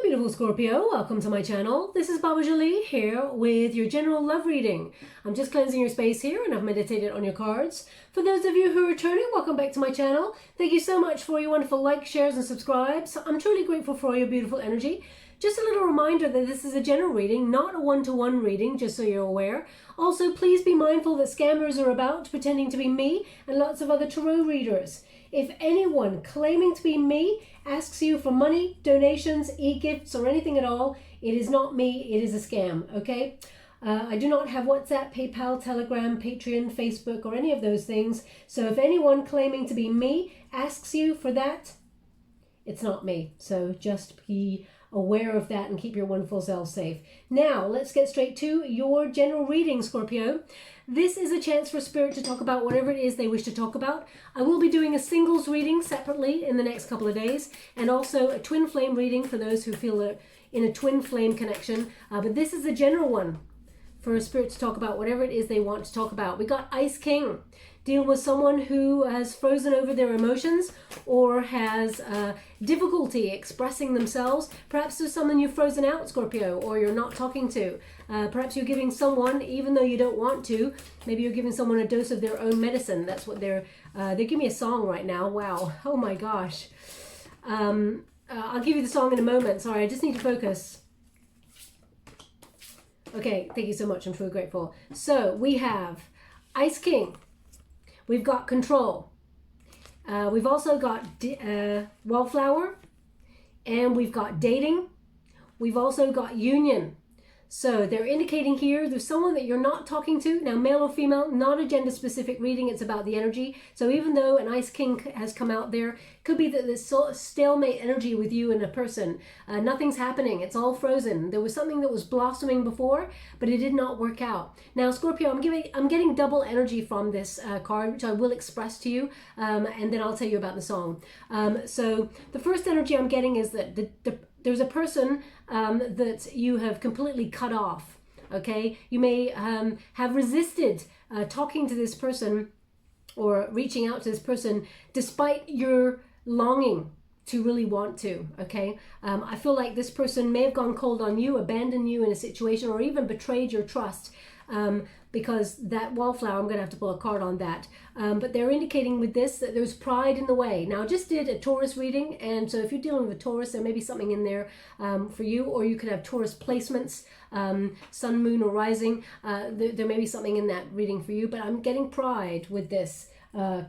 beautiful Scorpio, welcome to my channel. This is Baba Jolie here with your general love reading. I'm just cleansing your space here and I've meditated on your cards. For those of you who are returning, welcome back to my channel. Thank you so much for your wonderful likes, shares and subscribes. I'm truly grateful for all your beautiful energy. Just a little reminder that this is a general reading, not a one-to-one reading, just so you're aware. Also, please be mindful that scammers are about, pretending to be me and lots of other tarot readers. If anyone claiming to be me asks you for money, donations, e-gifts, or anything at all, it is not me, it is a scam, okay? I do not have WhatsApp, PayPal, Telegram, Patreon, Facebook, or any of those things. So if anyone claiming to be me asks you for that, it's not me. So just be aware of that and keep your wonderful self safe. Now, let's get straight to your general reading, Scorpio. This is a chance for Spirit to talk about whatever it is they wish to talk about. I will be doing a singles reading separately in the next couple of days, and also a twin flame reading for those who feel in a twin flame connection. But this is a general one for Spirit to talk about whatever it is they want to talk about. We got Ice King. Deal with someone who has frozen over their emotions or has difficulty expressing themselves. Perhaps there's someone you've frozen out, Scorpio, or you're not talking to. Perhaps you're giving someone, even though you don't want to, maybe you're giving someone a dose of their own medicine. That's what they're giving me a song right now. Wow. Oh my gosh. I'll give you the song in a moment. Sorry, I just need to focus. Okay, thank you so much. I'm truly grateful. So we have Ice King. We've got Control. We've also got Wallflower. And we've got Dating. We've also got Union. So they're indicating here there's someone that you're not talking to. Now, male or female, not a gender-specific reading. It's about the energy. So even though an Ice King has come out there, it could be that there's stalemate energy with you and a person. Nothing's happening. It's all frozen. There was something that was blossoming before, but it did not work out. Now, Scorpio, I'm getting double energy from this card, which I will express to you, and then I'll tell you about the song. So the first energy I'm getting is that there's a person that you have completely cut off, okay? You may have resisted talking to this person or reaching out to this person despite your longing to really want to, okay? I feel like this person may have gone cold on you, abandoned you in a situation, or even betrayed your trust. Because that Wallflower, I'm going to have to pull a card on that. But they're indicating with this that there's pride in the way. Now, I just did a Taurus reading, and so if you're dealing with a Taurus, there may be something in there for you, or you could have Taurus placements, sun, moon, or rising. There may be something in that reading for you, but I'm getting pride with this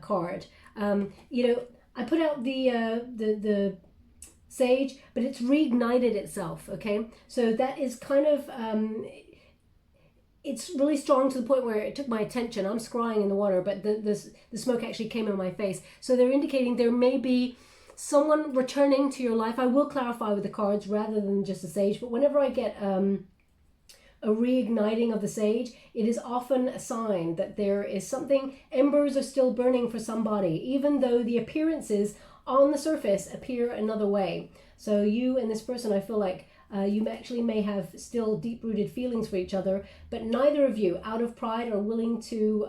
card. You know, I put out the Sage, but it's reignited itself, okay? So that is kind of... it's really strong to the point where it took my attention. I'm scrying in the water, but the smoke actually came in my face. So they're indicating there may be someone returning to your life. I will clarify with the cards rather than just a Sage, but whenever I get a reigniting of the Sage, it is often a sign that there is something, embers are still burning for somebody, even though the appearances on the surface appear another way. So you and this person, I feel like, you actually may have still deep-rooted feelings for each other, but neither of you, out of pride, are willing to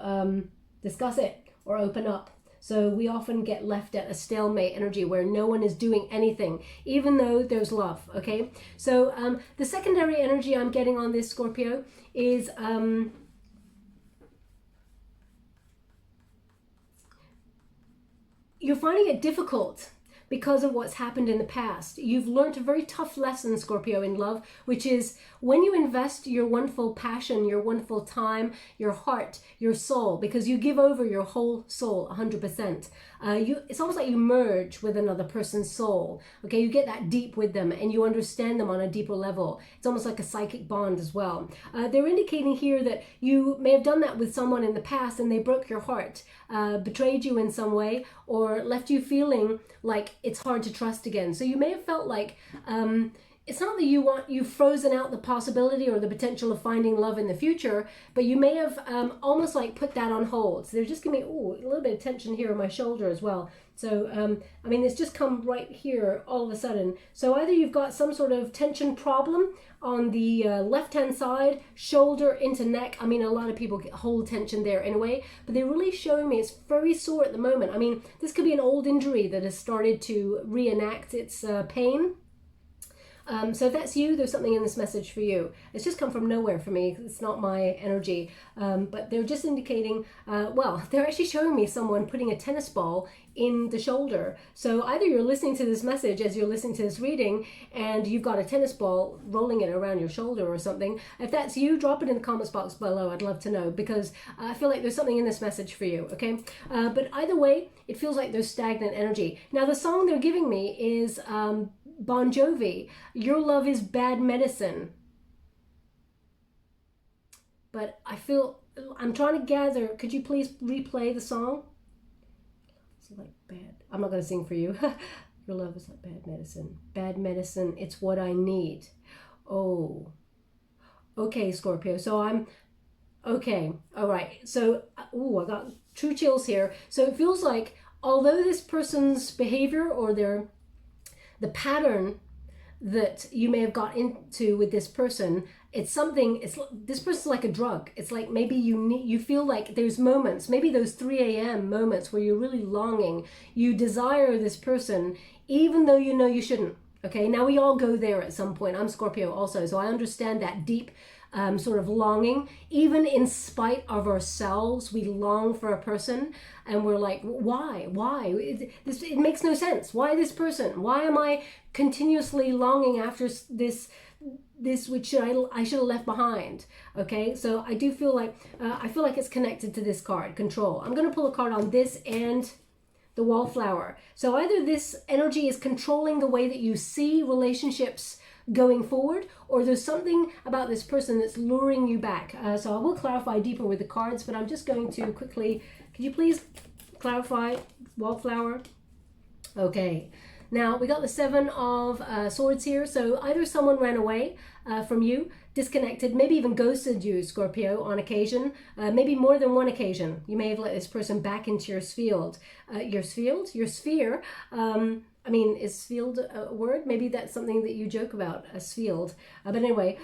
discuss it or open up. So we often get left at a stalemate energy where no one is doing anything, even though there's love, okay? So the secondary energy I'm getting on this, Scorpio, is you're finding it difficult because of what's happened in the past. You've learned a very tough lesson, Scorpio, in love, which is when you invest your wonderful passion, your wonderful time, your heart, your soul, because you give over your whole soul 100%. It's almost like you merge with another person's soul, okay? You get that deep with them and you understand them on a deeper level. It's almost like a psychic bond as well. They're indicating here that you may have done that with someone in the past and they broke your heart, betrayed you in some way, or left you feeling like it's hard to trust again. So you may have felt like it's not that you've frozen out the possibility or the potential of finding love in the future, but you may have almost like put that on hold. So there's just gonna be a little bit of tension here on my shoulder as well. So I mean, it's just come right here all of a sudden. So either you've got some sort of tension problem on the left-hand side, shoulder into neck. I mean, a lot of people hold tension there anyway, but they're really showing me it's very sore at the moment. I mean, this could be an old injury that has started to reenact its pain. So if that's you, there's something in this message for you. It's just come from nowhere for me. It's not my energy. But they're just indicating, well, they're actually showing me someone putting a tennis ball in the shoulder. So either you're listening to this message as you're listening to this reading and you've got a tennis ball rolling it around your shoulder or something. If that's you, drop it in the comments box below. I'd love to know, because I feel like there's something in this message for you, okay? But either way, it feels like there's stagnant energy. Now, the song they're giving me is Bon Jovi, Your Love is Bad Medicine. But I'm trying to gather, could you please replay the song? It's like bad. I'm not going to sing for you. Your love is like bad medicine. Bad medicine, it's what I need. Oh. Okay, Scorpio. So I'm... Okay. All right. So, I got true chills here. So it feels like, although this person's behavior or the pattern that you may have got into with this person, this person's like a drug. It's like maybe you feel like there's moments, maybe those 3 a.m. moments where you're really longing, you desire this person, even though you know you shouldn't. Okay, now we all go there at some point. I'm Scorpio also, so I understand that deep sort of longing. Even in spite of ourselves, we long for a person, and we're like, why? It makes no sense. Why this person? Why am I continuously longing after this which I should have left behind? Okay, so I do feel like I feel like it's connected to this card, control. I'm going to pull a card on this and the wallflower. So either this energy is controlling the way that you see relationships going forward, or there's something about this person that's luring you back. So I will clarify deeper with the cards, but I'm just going to quickly, could you please clarify wallflower? Okay. Now, we got the 7 of Swords here. So either someone ran away from you, disconnected, maybe even ghosted you, Scorpio, on occasion, maybe more than one occasion. You may have let this person back into your sphere. I mean, is field a word? Maybe that's something that you joke about, a field. But anyway,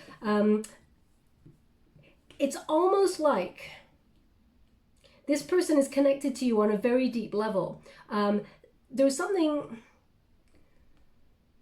it's almost like this person is connected to you on a very deep level. There's something...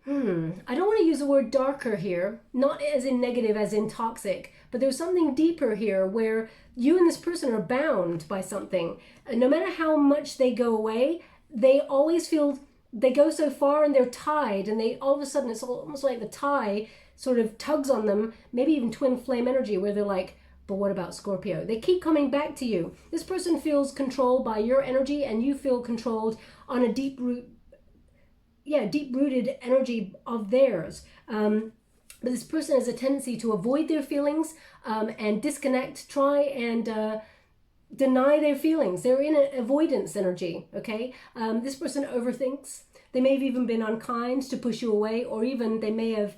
I don't want to use the word darker here, not as in negative, as in toxic, but there's something deeper here where you and this person are bound by something. And no matter how much they go away, they always feel they go so far and they're tied, and they all of a sudden, it's almost like the tie sort of tugs on them, maybe even twin flame energy, where they're like, but what about Scorpio? They keep coming back to you. This person feels controlled by your energy, and you feel controlled on a deep-rooted energy of theirs. But this person has a tendency to avoid their feelings and disconnect, try and deny their feelings. They're in an avoidance energy, okay? This person overthinks. They may have even been unkind to push you away, or even they may have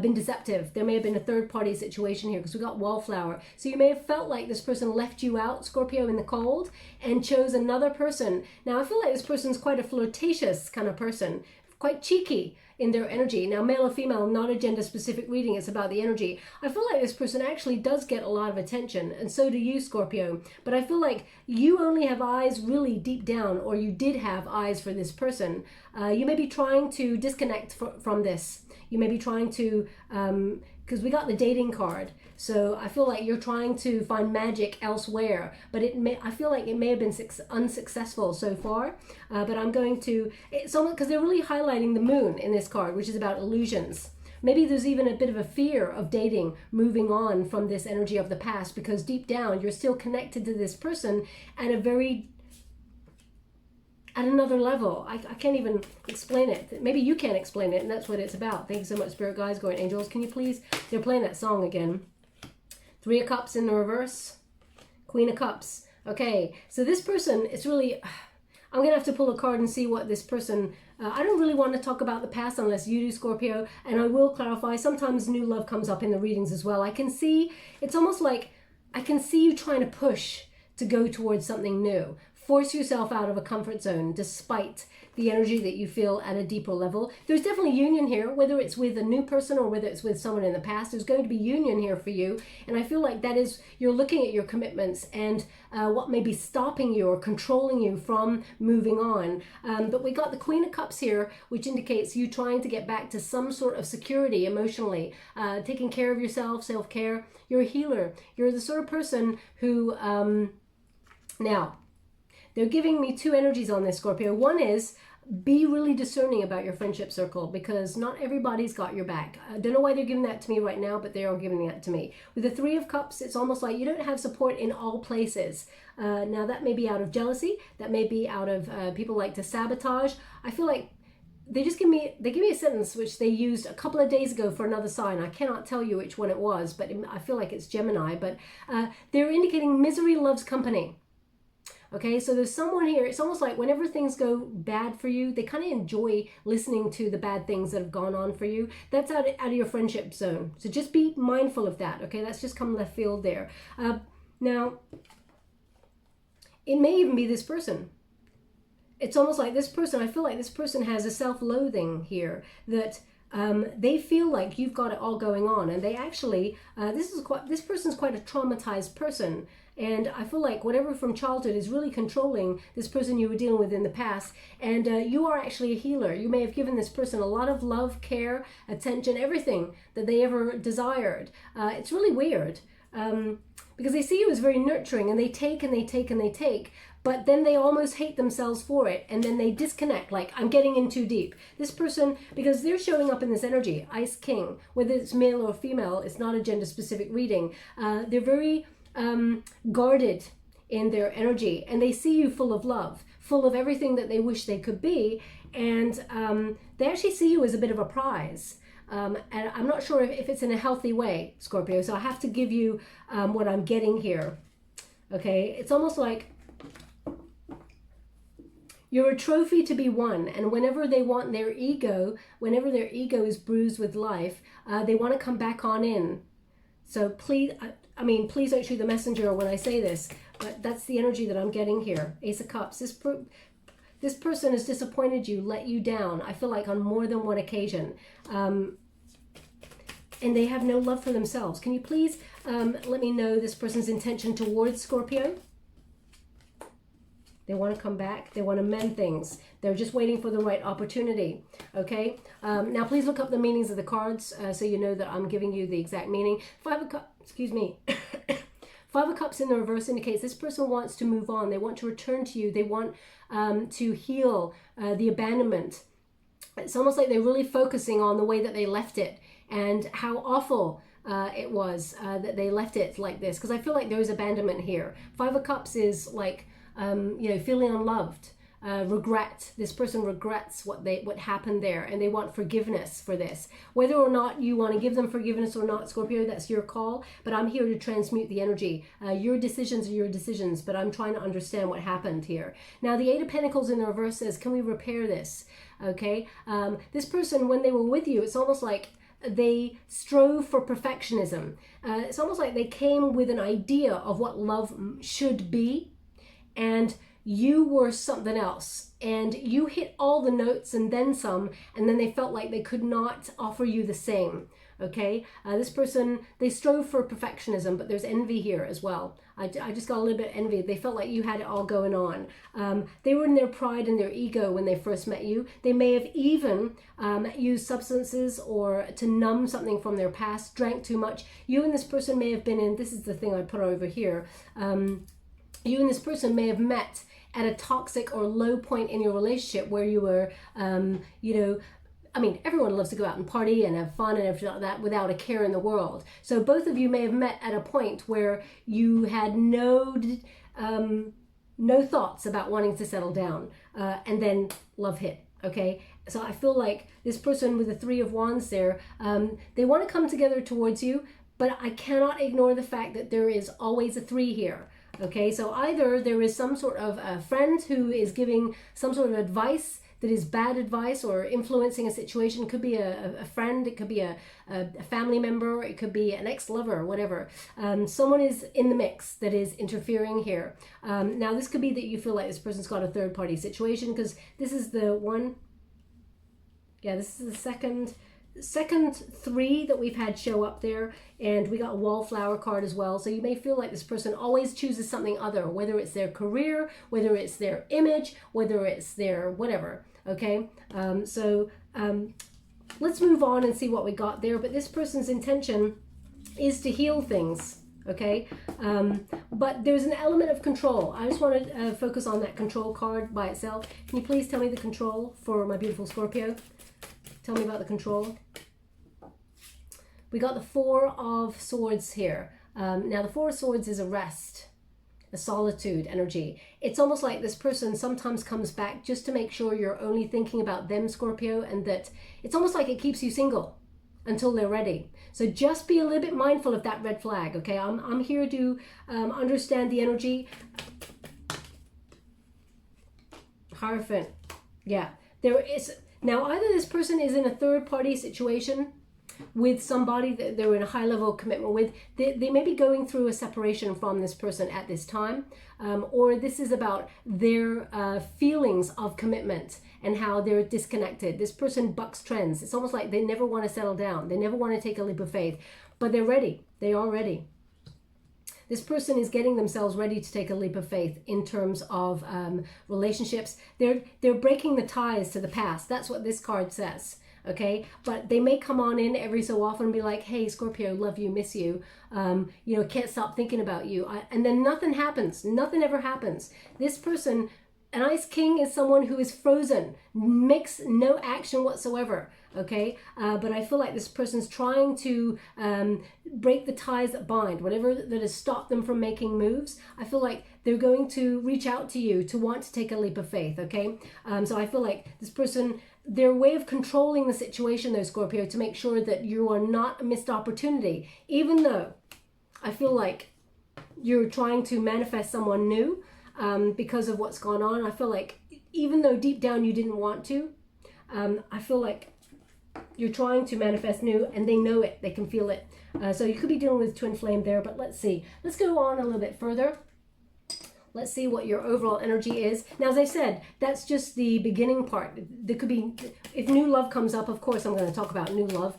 been deceptive. There may have been a third-party situation here, because we got wallflower. So you may have felt like this person left you out, Scorpio, in the cold, and chose another person. Now, I feel like this person's quite a flirtatious kind of person, quite cheeky in their energy. Now, male or female, not a gender-specific reading, it's about the energy. I feel like this person actually does get a lot of attention, and so do you, Scorpio. But I feel like you only have eyes really deep down, or you did have eyes for this person. You may be trying to disconnect from this. You may be trying to, because we got the dating card. So I feel like you're trying to find magic elsewhere, but I feel like it may have been unsuccessful so far. But I'm going to, because they're really highlighting the moon in this card, which is about illusions. Maybe there's even a bit of a fear of dating, moving on from this energy of the past, because deep down you're still connected to this person at another level. I can't even explain it. Maybe you can't explain it, and that's what it's about. Thank you so much, Spirit Guides, Guardian Angels. Can you please, they're playing that song again. 3 of Cups in the reverse, Queen of Cups. Okay, so this person, it's really, I'm going to have to pull a card and see what this person, I don't really want to talk about the past unless you do, Scorpio, and I will clarify, sometimes new love comes up in the readings as well. I can see, it's almost like, I can see you trying to push to go towards something new. force yourself out of a comfort zone despite the energy that you feel at a deeper level. There's definitely union here, whether it's with a new person or whether it's with someone in the past. There's going to be union here for you, and I feel like that is, you're looking at your commitments and what may be stopping you or controlling you from moving on. But we got the Queen of Cups here, which indicates you trying to get back to some sort of security emotionally, taking care of yourself, self-care. You're a healer. You're the sort of person who, now, they're giving me two energies on this, Scorpio. One is, be really discerning about your friendship circle, because not everybody's got your back. I don't know why they're giving that to me right now, but they are giving that to me. With the Three of Cups, it's almost like you don't have support in all places. Now, that may be out of jealousy. That may be out of people like to sabotage. I feel like they give me a sentence which they used a couple of days ago for another sign. I cannot tell you which one it was, but I feel like it's Gemini. But they're indicating misery loves company. Okay, so there's someone here, it's almost like whenever things go bad for you, they kind of enjoy listening to the bad things that have gone on for you. That's out of your friendship zone. So just be mindful of that, okay? That's just come left field there. Now, it may even be this person. It's almost like this person, I feel like this person has a self-loathing here, that they feel like you've got it all going on, and they actually, this person's quite a traumatized person. And I feel like whatever from childhood is really controlling this person you were dealing with in the past. And you are actually a healer. You may have given this person a lot of love, care, attention, everything that they ever desired. It's really weird because they see you as very nurturing, and they take and they take and they take. But then they almost hate themselves for it, and then they disconnect, like, I'm getting in too deep. This person, because they're showing up in this energy, Ice King, whether it's male or female, it's not a gender-specific reading. They're very guarded in their energy, and they see you full of love, full of everything that they wish they could be, and they actually see you as a bit of a prize. And I'm not sure if it's in a healthy way, Scorpio, so I have to give you what I'm getting here. Okay, it's almost like you're a trophy to be won, and whenever they want their ego, whenever their ego is bruised with life, they want to come back on in. So please, I mean, please don't shoot the messenger when I say this, but that's the energy that I'm getting here. Ace of Cups. This person has disappointed you, let you down, I feel like on more than one occasion. And they have no love for themselves. Can you please let me know this person's intention towards Scorpio? They want to come back. They want to mend things. They're just waiting for the right opportunity. Okay. Now, please look up the meanings of the cards so you know that I'm giving you the exact meaning. Five of Cups. Excuse me. Five of Cups in the reverse indicates this person wants to move on. They want to return to you. They want to heal the abandonment. It's almost like they're really focusing on the way that they left it and how awful it was that they left it like this. Because I feel like there is abandonment here. Five of Cups is like, you know, feeling unloved, regret. This person regrets what happened there, and they want forgiveness for this. Whether or not you want to give them forgiveness or not, Scorpio, that's your call. But I'm here to transmute the energy. Your decisions are your decisions, but I'm trying to understand what happened here. Now, the Eight of Pentacles in the reverse says, can we repair this? Okay. This person, when they were with you, it's almost like they strove for perfectionism. It's almost like they came with an idea of what love should be, and you were something else, and you hit all the notes and then some, and then they felt like they could not offer you the same. Okay, this person, they strove for perfectionism, but there's envy here as well. I just got a little bit envy. They felt like you had it all going on. They were in their pride and their ego when they first met you. They may have even used substances or to numb something from their past, drank too much. You and this person may have been in, this is the thing I put over here, you and this person may have met at a toxic or low point in your relationship where you were, you know, I mean, everyone loves to go out and party and have fun and everything like that without a care in the world. So both of you may have met at a point where you had no thoughts about wanting to settle down, and then love hit. Okay, so I feel like this person with the Three of Wands there, they want to come together towards you, but I cannot ignore the fact that there is always a 3 here. Okay, so either there is some sort of a friend who is giving some sort of advice that is bad advice or influencing a situation. It could be a friend, it could be a family member, it could be an ex-lover, whatever. Someone is in the mix that is interfering here. Now this could be that you feel like this person's got a third-party situation, because this is the one, yeah, this is the second three that we've had show up there, and we got a wallflower card as well. So you may feel like this person always chooses something other, whether it's their career, whether it's their image, whether it's their whatever. Okay, let's move on and see what we got there. But this person's intention is to heal things. Okay, but there's an element of control. I just want to focus on that control card by itself. Can you please tell me the control for my beautiful Scorpio? Tell me about the control. We got the Four of Swords here. Now the Four of Swords is a rest, a solitude energy. It's almost like this person sometimes comes back just to make sure you're only thinking about them, Scorpio, and that it's almost like it keeps you single until they're ready. So just be a little bit mindful of that red flag, okay? I'm here to understand the energy. Hierophant. Yeah, there is. Now, either this person is in a third-party situation with somebody that they're in a high-level commitment with. They may be going through a separation from this person at this time, or this is about their feelings of commitment and how they're disconnected. This person bucks trends. It's almost like they never want to settle down. They never want to take a leap of faith, but they're ready. They are ready. This person is getting themselves ready to take a leap of faith in terms of relationships. They're breaking the ties to the past. That's what this card says, okay? But they may come on in every so often and be like, hey, Scorpio, love you, miss you. You know, can't stop thinking about you. And then nothing happens. Nothing ever happens. This person, an Ice King, is someone who is frozen, makes no action whatsoever. Okay, but I feel like this person's trying to break the ties that bind, whatever that has stopped them from making moves. I feel like they're going to reach out to you to want to take a leap of faith. Okay, so I feel like this person, their way of controlling the situation though, Scorpio, to make sure that you are not a missed opportunity, even though I feel like you're trying to manifest someone new because of what's gone on. I feel like even though deep down you didn't want to, I feel like you're trying to manifest new, and they know it. They can feel it. So you could be dealing with twin flame there, but let's see. Let's go on a little bit further. Let's see what your overall energy is. Now, as I said, that's just the beginning part. There could be, if new love comes up, of course, I'm going to talk about new love.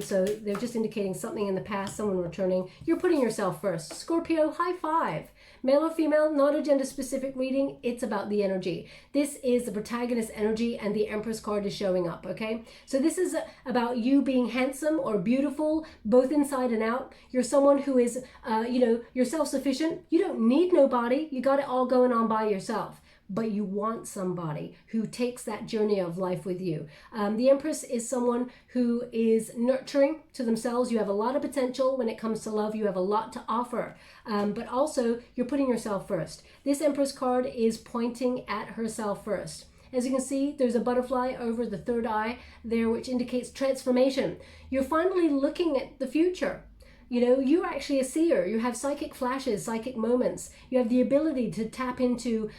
So they're just indicating something in the past, someone returning. You're putting yourself first. Scorpio, high five. Male or female, not a gender specific reading. It's about the energy. This is the protagonist energy, and the Empress card is showing up, okay? So this is about you being handsome or beautiful, both inside and out. You're someone who is, you're self-sufficient. You don't need nobody. You got it all going on by yourself. But you want somebody who takes that journey of life with you. The Empress is someone who is nurturing to themselves. You have a lot of potential when it comes to love. You have a lot to offer, but also you're putting yourself first. This Empress card is pointing at herself first. As you can see, there's a butterfly over the third eye there, which indicates transformation. You're finally looking at the future. You know, you're actually a seer. You have psychic flashes, psychic moments. You have the ability to tap into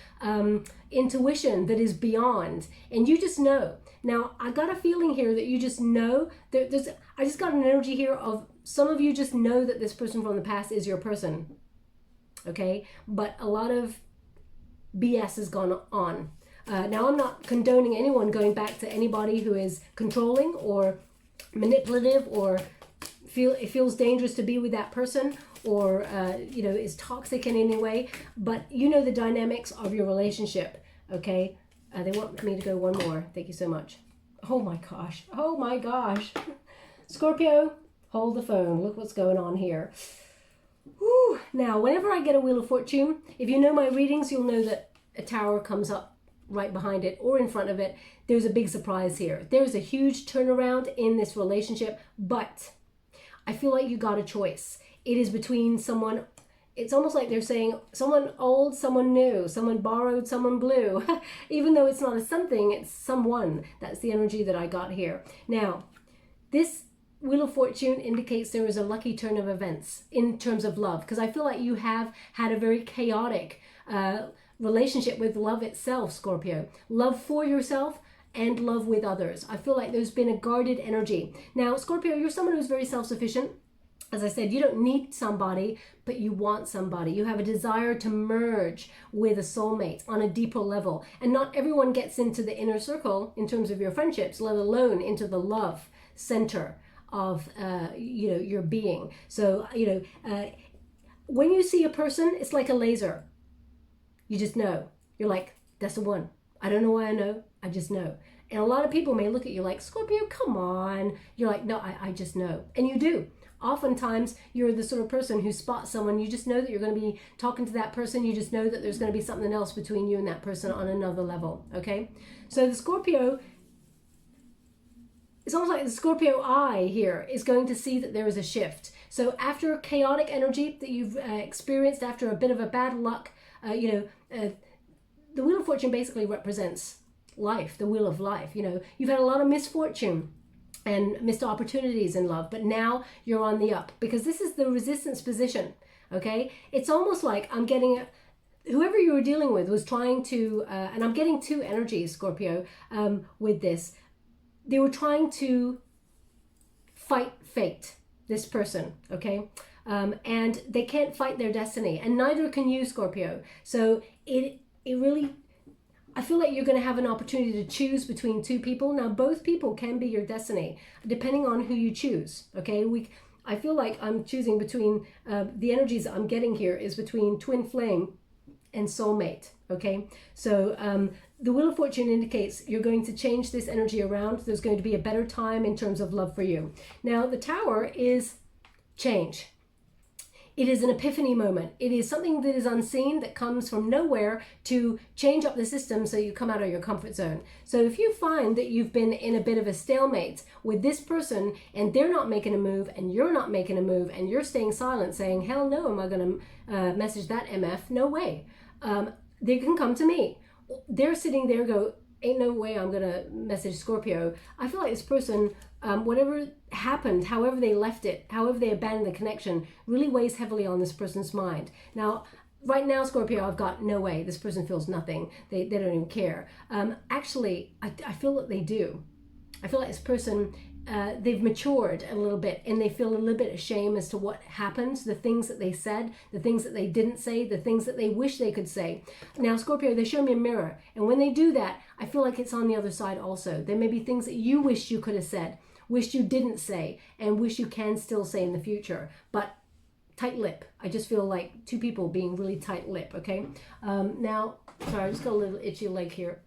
intuition that is beyond. And you just know. Now, I got a feeling here that you just know. I just got an energy here of some of you just know that this person from the past is your person. Okay? But a lot of BS has gone on. Now, I'm not condoning anyone going back to anybody who is controlling or manipulative or it feels dangerous to be with that person, or is toxic in any way, but you know the dynamics of your relationship. Okay, they want me to go one more. Thank you so much. Oh my gosh. Scorpio, hold the phone. Look what's going on here. Whew. Now, whenever I get a Wheel of Fortune, if you know my readings, you'll know that a tower comes up right behind it or in front of it. There's a big surprise here. There's a huge turnaround in this relationship, but I feel like you got a choice. It is between someone, it's almost like they're saying someone old, someone new, someone borrowed, someone blue. Even though it's not a something, it's someone. That's the energy that I got here. Now, this Wheel of Fortune indicates there is a lucky turn of events in terms of love, because I feel like you have had a very chaotic relationship with love itself, Scorpio. Love for yourself and love with others. I feel like there's been a guarded energy. Now, Scorpio, you're someone who's very self-sufficient. As I said, you don't need somebody, but you want somebody. You have a desire to merge with a soulmate on a deeper level. And not everyone gets into the inner circle in terms of your friendships, let alone into the love center of your being. So when you see a person, it's like a laser. You just know. You're like, that's the one. I don't know why I know. I just know. And a lot of people may look at you like, Scorpio, come on. You're like, no, I just know. And you do. Oftentimes, you're the sort of person who spots someone. You just know that you're going to be talking to that person. You just know that there's going to be something else between you and that person on another level. Okay? So the Scorpio, it's almost like the Scorpio eye here is going to see that there is a shift. So after chaotic energy that you've experienced, after a bit of a bad luck, the Wheel of Fortune basically represents life, the wheel of life. You've had a lot of misfortune and missed opportunities in love, but now you're on the up because this is the resistance position. Okay, it's almost like I'm getting whoever you were dealing with was trying to, and I'm getting two energies, Scorpio, with this. They were trying to fight fate, this person, okay? And they can't fight their destiny, and neither can you, Scorpio. So it really, I feel like you're going to have an opportunity to choose between two people. Now, both people can be your destiny, depending on who you choose, okay? I feel like I'm choosing between, the energies that I'm getting here is between twin flame and soulmate, okay? So the Wheel of Fortune indicates you're going to change this energy around. There's going to be a better time in terms of love for you. Now, the Tower is change. It is an epiphany moment. It is something that is unseen, that comes from nowhere to change up the system so you come out of your comfort zone. So if you find that you've been in a bit of a stalemate with this person and they're not making a move and you're not making a move and you're staying silent saying, hell no, am I going to message that MF? No way. They can come to me. They're sitting there go, ain't no way I'm going to message Scorpio. I feel like this person, whatever happened, however they left it, however they abandoned the connection, really weighs heavily on this person's mind. Now, right now, Scorpio, I've got no way. This person feels nothing. They don't even care. Actually, I feel that they do. I feel like this person, they've matured a little bit and they feel a little bit ashamed as to what happened, the things that they said, the things that they didn't say, the things that they wish they could say. Now, Scorpio, they show me a mirror. And when they do that, I feel like it's on the other side also. There may be things that you wish you could have said, wish you didn't say, and wish you can still say in the future. But tight lip. I just feel like two people being really tight lip, okay? Now, sorry, I just got a little itchy leg here.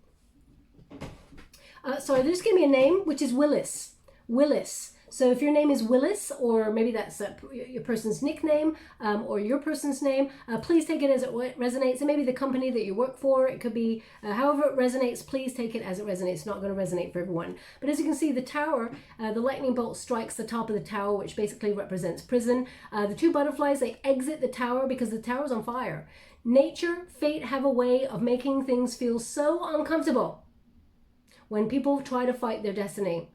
Sorry, they just gave me a name, which is Willis. Willis. So if your name is Willis, or maybe that's your person's nickname, or your person's name, please take it as it resonates. And maybe the company that you work for, it could be however it resonates, please take it as it resonates. It's not going to resonate for everyone. But as you can see, the tower, the lightning bolt strikes the top of the tower, which basically represents prison. The two butterflies, they exit the tower because the tower's on fire. Nature, fate have a way of making things feel so uncomfortable when people try to fight their destiny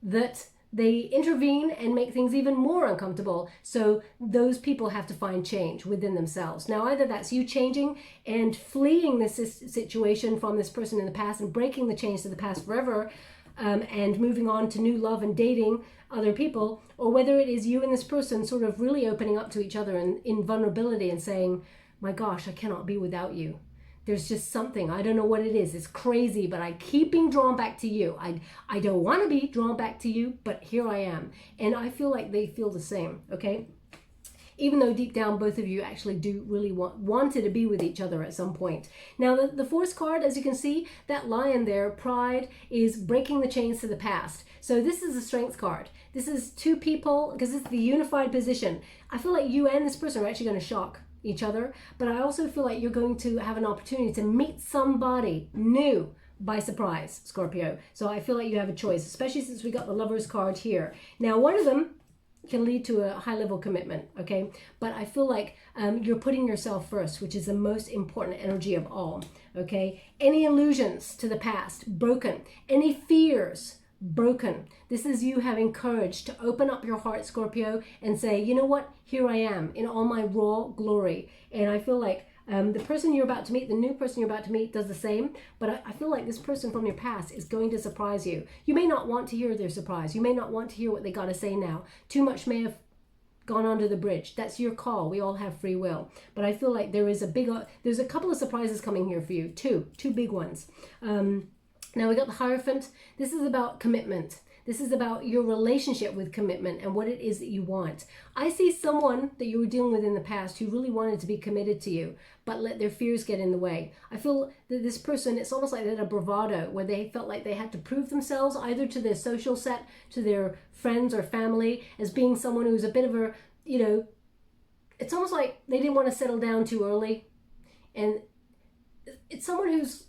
that they intervene and make things even more uncomfortable. So those people have to find change within themselves. Now, either that's you changing and fleeing this situation from this person in the past and breaking the chains to the past forever, and moving on to new love and dating other people, or whether it is you and this person sort of really opening up to each other in vulnerability and saying, my gosh, I cannot be without you. There's just something, I don't know what it is. It's crazy, but I keep being drawn back to you. I don't want to be drawn back to you, but here I am. And I feel like they feel the same, okay? Even though deep down, both of you actually do really wanted to be with each other at some point. Now, the Force card, as you can see, that lion there, pride, is breaking the chains to the past. So this is a strength card. This is two people, because it's the unified position. I feel like you and this person are actually going to shock each other, but I also feel like you're going to have an opportunity to meet somebody new by surprise, Scorpio. So I feel like you have a choice, especially since we got the Lovers card here. Now, one of them can lead to a high-level commitment, okay? But I feel like you're putting yourself first, which is the most important energy of all, okay? Any illusions to the past, broken. Any fears, broken. This is you having courage to open up your heart, Scorpio, and say, you know what? Here I am in all my raw glory. And I feel like The person you're about to meet, the new person you're about to meet, does the same. But I feel like this person from your past is going to surprise you. You may not want to hear their surprise. You may not want to hear what they got to say now. Too much may have gone under the bridge. That's your call. We all have free will. But I feel like there's a couple of surprises coming here for you. Two big ones. Now we got the Hierophant. This is about commitment. This is about your relationship with commitment and what it is that you want. I see someone that you were dealing with in the past who really wanted to be committed to you, but let their fears get in the way. I feel that this person, it's almost like they had a bravado where they felt like they had to prove themselves either to their social set, to their friends or family, as being someone who's a bit of a, it's almost like they didn't want to settle down too early. And it's someone who's,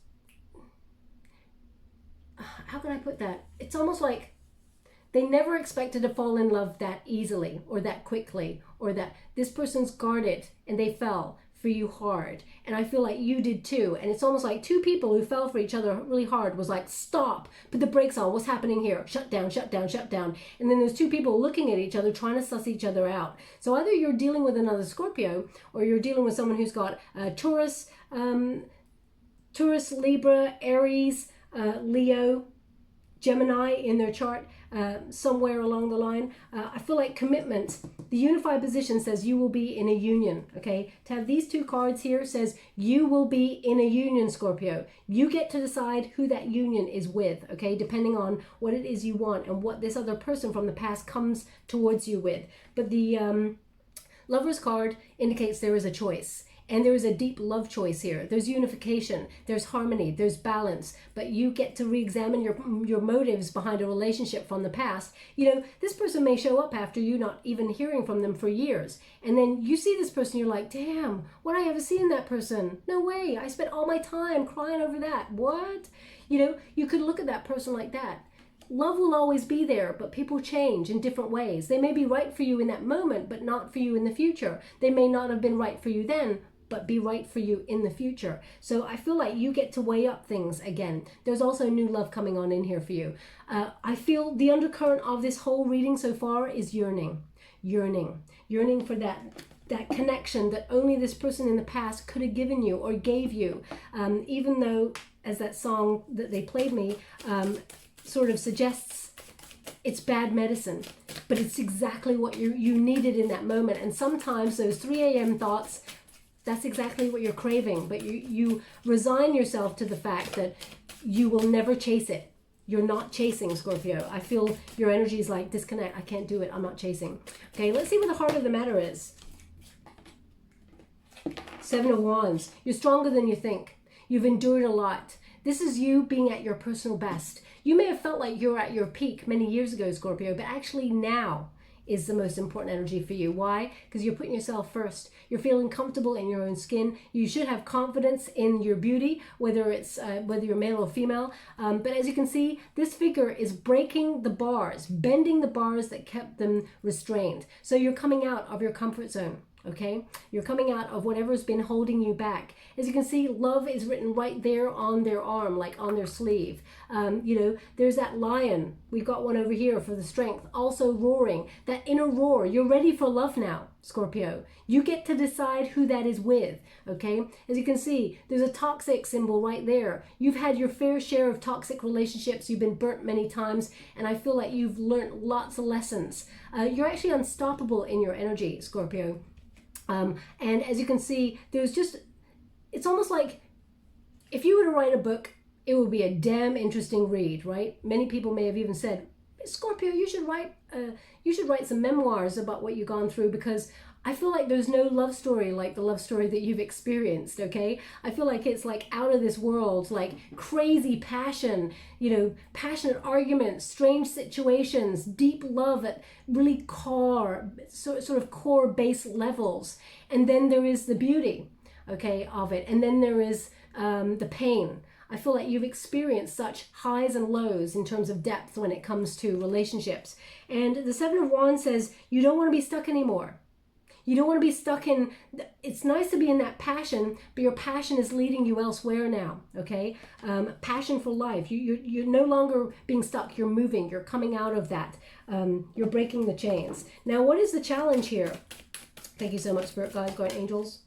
how can I put that? It's almost like they never expected to fall in love that easily or that quickly, or that this person's guarded and they fell for you hard. And I feel like you did too. And it's almost like two people who fell for each other really hard was like, stop, put the brakes on, what's happening here? Shut down, shut down, shut down. And then there's two people looking at each other, trying to suss each other out. So either you're dealing with another Scorpio, or you're dealing with someone who's got Taurus, Libra, Aries, Leo, Gemini in their chart, somewhere along the line. I feel like commitment, the unified position says you will be in a union, okay? To have these two cards here says you will be in a union, Scorpio. You get to decide who that union is with, okay? Depending on what it is you want and what this other person from the past comes towards you with. But the Lover's card indicates there is a choice. And there is a deep love choice here. There's unification, there's harmony, there's balance, but you get to re-examine your motives behind a relationship from the past. This person may show up after you not even hearing from them for years. And then you see this person, you're like, damn, what I ever seen that person? No way, I spent all my time crying over that. What? You could look at that person like that. Love will always be there, but people change in different ways. They may be right for you in that moment, but not for you in the future. They may not have been right for you then, but be right for you in the future. So I feel like you get to weigh up things again. There's also new love coming on in here for you. I feel the undercurrent of this whole reading so far is yearning for that connection that only this person in the past could have given you or gave you. Even though, as that song that they played me sort of suggests, it's bad medicine, but it's exactly what you needed in that moment. And sometimes those 3 a.m. thoughts, that's exactly what you're craving, but you resign yourself to the fact that you will never chase it. You're not chasing, Scorpio. I feel your energy is like, disconnect. I can't do it. I'm not chasing. Okay, let's see what the heart of the matter is. 7 of Wands. You're stronger than you think. You've endured a lot. This is you being at your personal best. You may have felt like you're at your peak many years ago, Scorpio, but actually now is the most important energy for you. Why? Because you're putting yourself first. You're feeling comfortable in your own skin. You should have confidence in your beauty, whether you're male or female. But as you can see, this figure is breaking the bars, bending the bars that kept them restrained. So you're coming out of your comfort zone. Okay, you're coming out of whatever's been holding you back. As you can see, love is written right there on their arm, like on their sleeve. There's that lion. We've got one over here for the strength, also roaring. That inner roar. You're ready for love now, Scorpio. You get to decide who that is with. Okay, as you can see, there's a toxic symbol right there. You've had your fair share of toxic relationships. You've been burnt many times, and I feel like you've learned lots of lessons. You're actually unstoppable in your energy, Scorpio. And as you can see, it's almost like if you were to write a book, it would be a damn interesting read, right? Many people may have even said, Scorpio, you should write some memoirs about what you've gone through, because I feel like there's no love story like the love story that you've experienced, okay? I feel like it's like out of this world, like crazy passion, passionate arguments, strange situations, deep love at really core, sort of core base levels. And then there is the beauty, okay, of it. And then there is the pain. I feel like you've experienced such highs and lows in terms of depth when it comes to relationships. And the 7 of Wands says you don't want to be stuck anymore. You don't want to be stuck in, it's nice to be in that passion, but your passion is leading you elsewhere now, okay? Passion for life. You're no longer being stuck. You're moving. You're coming out of that. You're breaking the chains. Now, what is the challenge here? Thank you so much, Spirit Guides, Guardian Angels.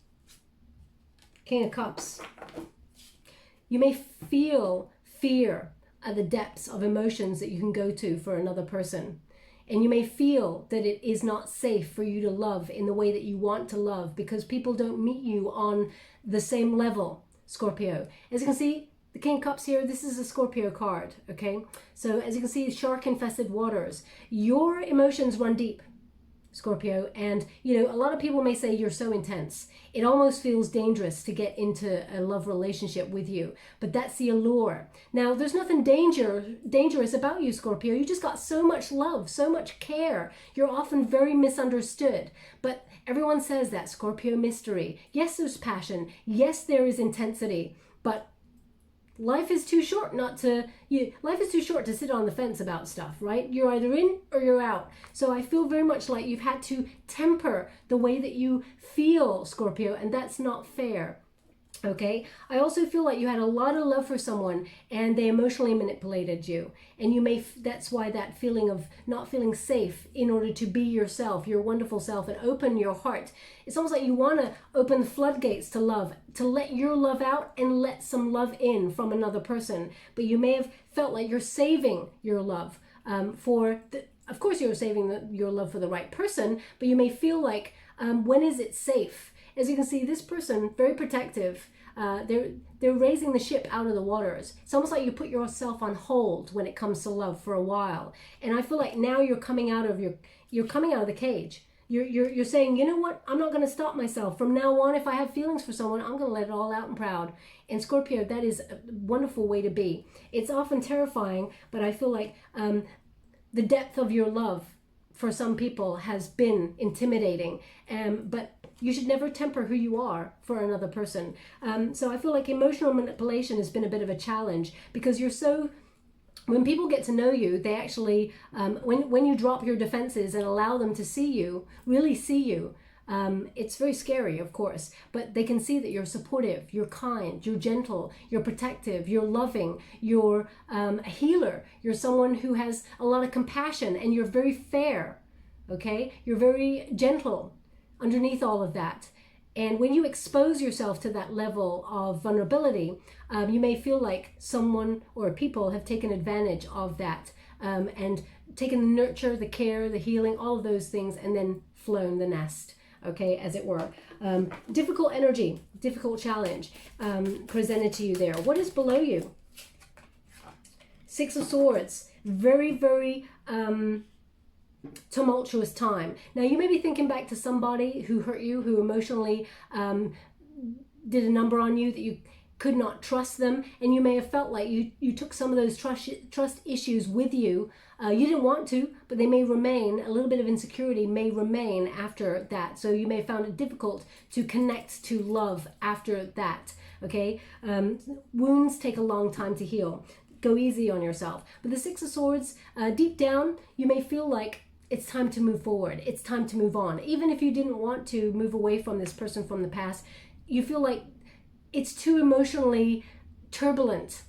King of Cups. You may feel fear at the depths of emotions that you can go to for another person. And you may feel that it is not safe for you to love in the way that you want to love because people don't meet you on the same level, Scorpio. As you can see, the King of Cups here, this is a Scorpio card, okay? So as you can see, shark-infested waters. Your emotions run deep, Scorpio, and a lot of people may say you're so intense. It almost feels dangerous to get into a love relationship with you, but that's the allure. Now, there's nothing dangerous about you, Scorpio. You just got so much love, so much care. You're often very misunderstood, but everyone says that, Scorpio mystery. Yes, there's passion. Yes, there is intensity, but life is too short life is too short to sit on the fence about stuff, right? You're either in or you're out. So I feel very much like you've had to temper the way that you feel, Scorpio, and that's not fair. Okay, I also feel like you had a lot of love for someone and they emotionally manipulated you, and that's why that feeling of not feeling safe in order to be yourself, your wonderful self, and open your heart. It's almost like you want to open the floodgates to love, to let your love out and let some love in from another person, but you may have felt like you're saving your love of course you're saving your love for the right person, but you may feel like when is it safe? As you can see, this person, very protective. They're raising the ship out of the waters. It's almost like you put yourself on hold when it comes to love for a while. And I feel like now you're coming out of the cage. You're saying, you know what? I'm not going to stop myself. From now on, if I have feelings for someone, I'm going to let it all out and proud. And Scorpio, that is a wonderful way to be. It's often terrifying, but I feel like the depth of your love for some people has been intimidating. But you should never temper who you are for another person. So I feel like emotional manipulation has been a bit of a challenge because when people get to know you, they actually, when you drop your defenses and allow them to really see you, it's very scary, of course, but they can see that you're supportive, you're kind, you're gentle, you're protective, you're loving, you're a healer, you're someone who has a lot of compassion, and you're very fair, okay? You're very gentle underneath all of that. And when you expose yourself to that level of vulnerability, you may feel like someone or people have taken advantage of that and taken the nurture, the care, the healing, all of those things, and then flown the nest, okay, as it were. Difficult energy, difficult challenge presented to you there. What is below you? Six of Swords. Very, very tumultuous time. Now you may be thinking back to somebody who hurt you, who emotionally did a number on you, that you could not trust them, and you may have felt like you took some of those trust issues with you. You didn't want to, but they may remain. A little bit of insecurity may remain after that, so you may have found it difficult to connect to love after that, okay? Wounds take a long time to heal. Go easy on yourself. But the Six of Swords, deep down, you may feel like it's time to move forward. It's time to move on. Even if you didn't want to move away from this person from the past, you feel like it's too emotionally turbulent.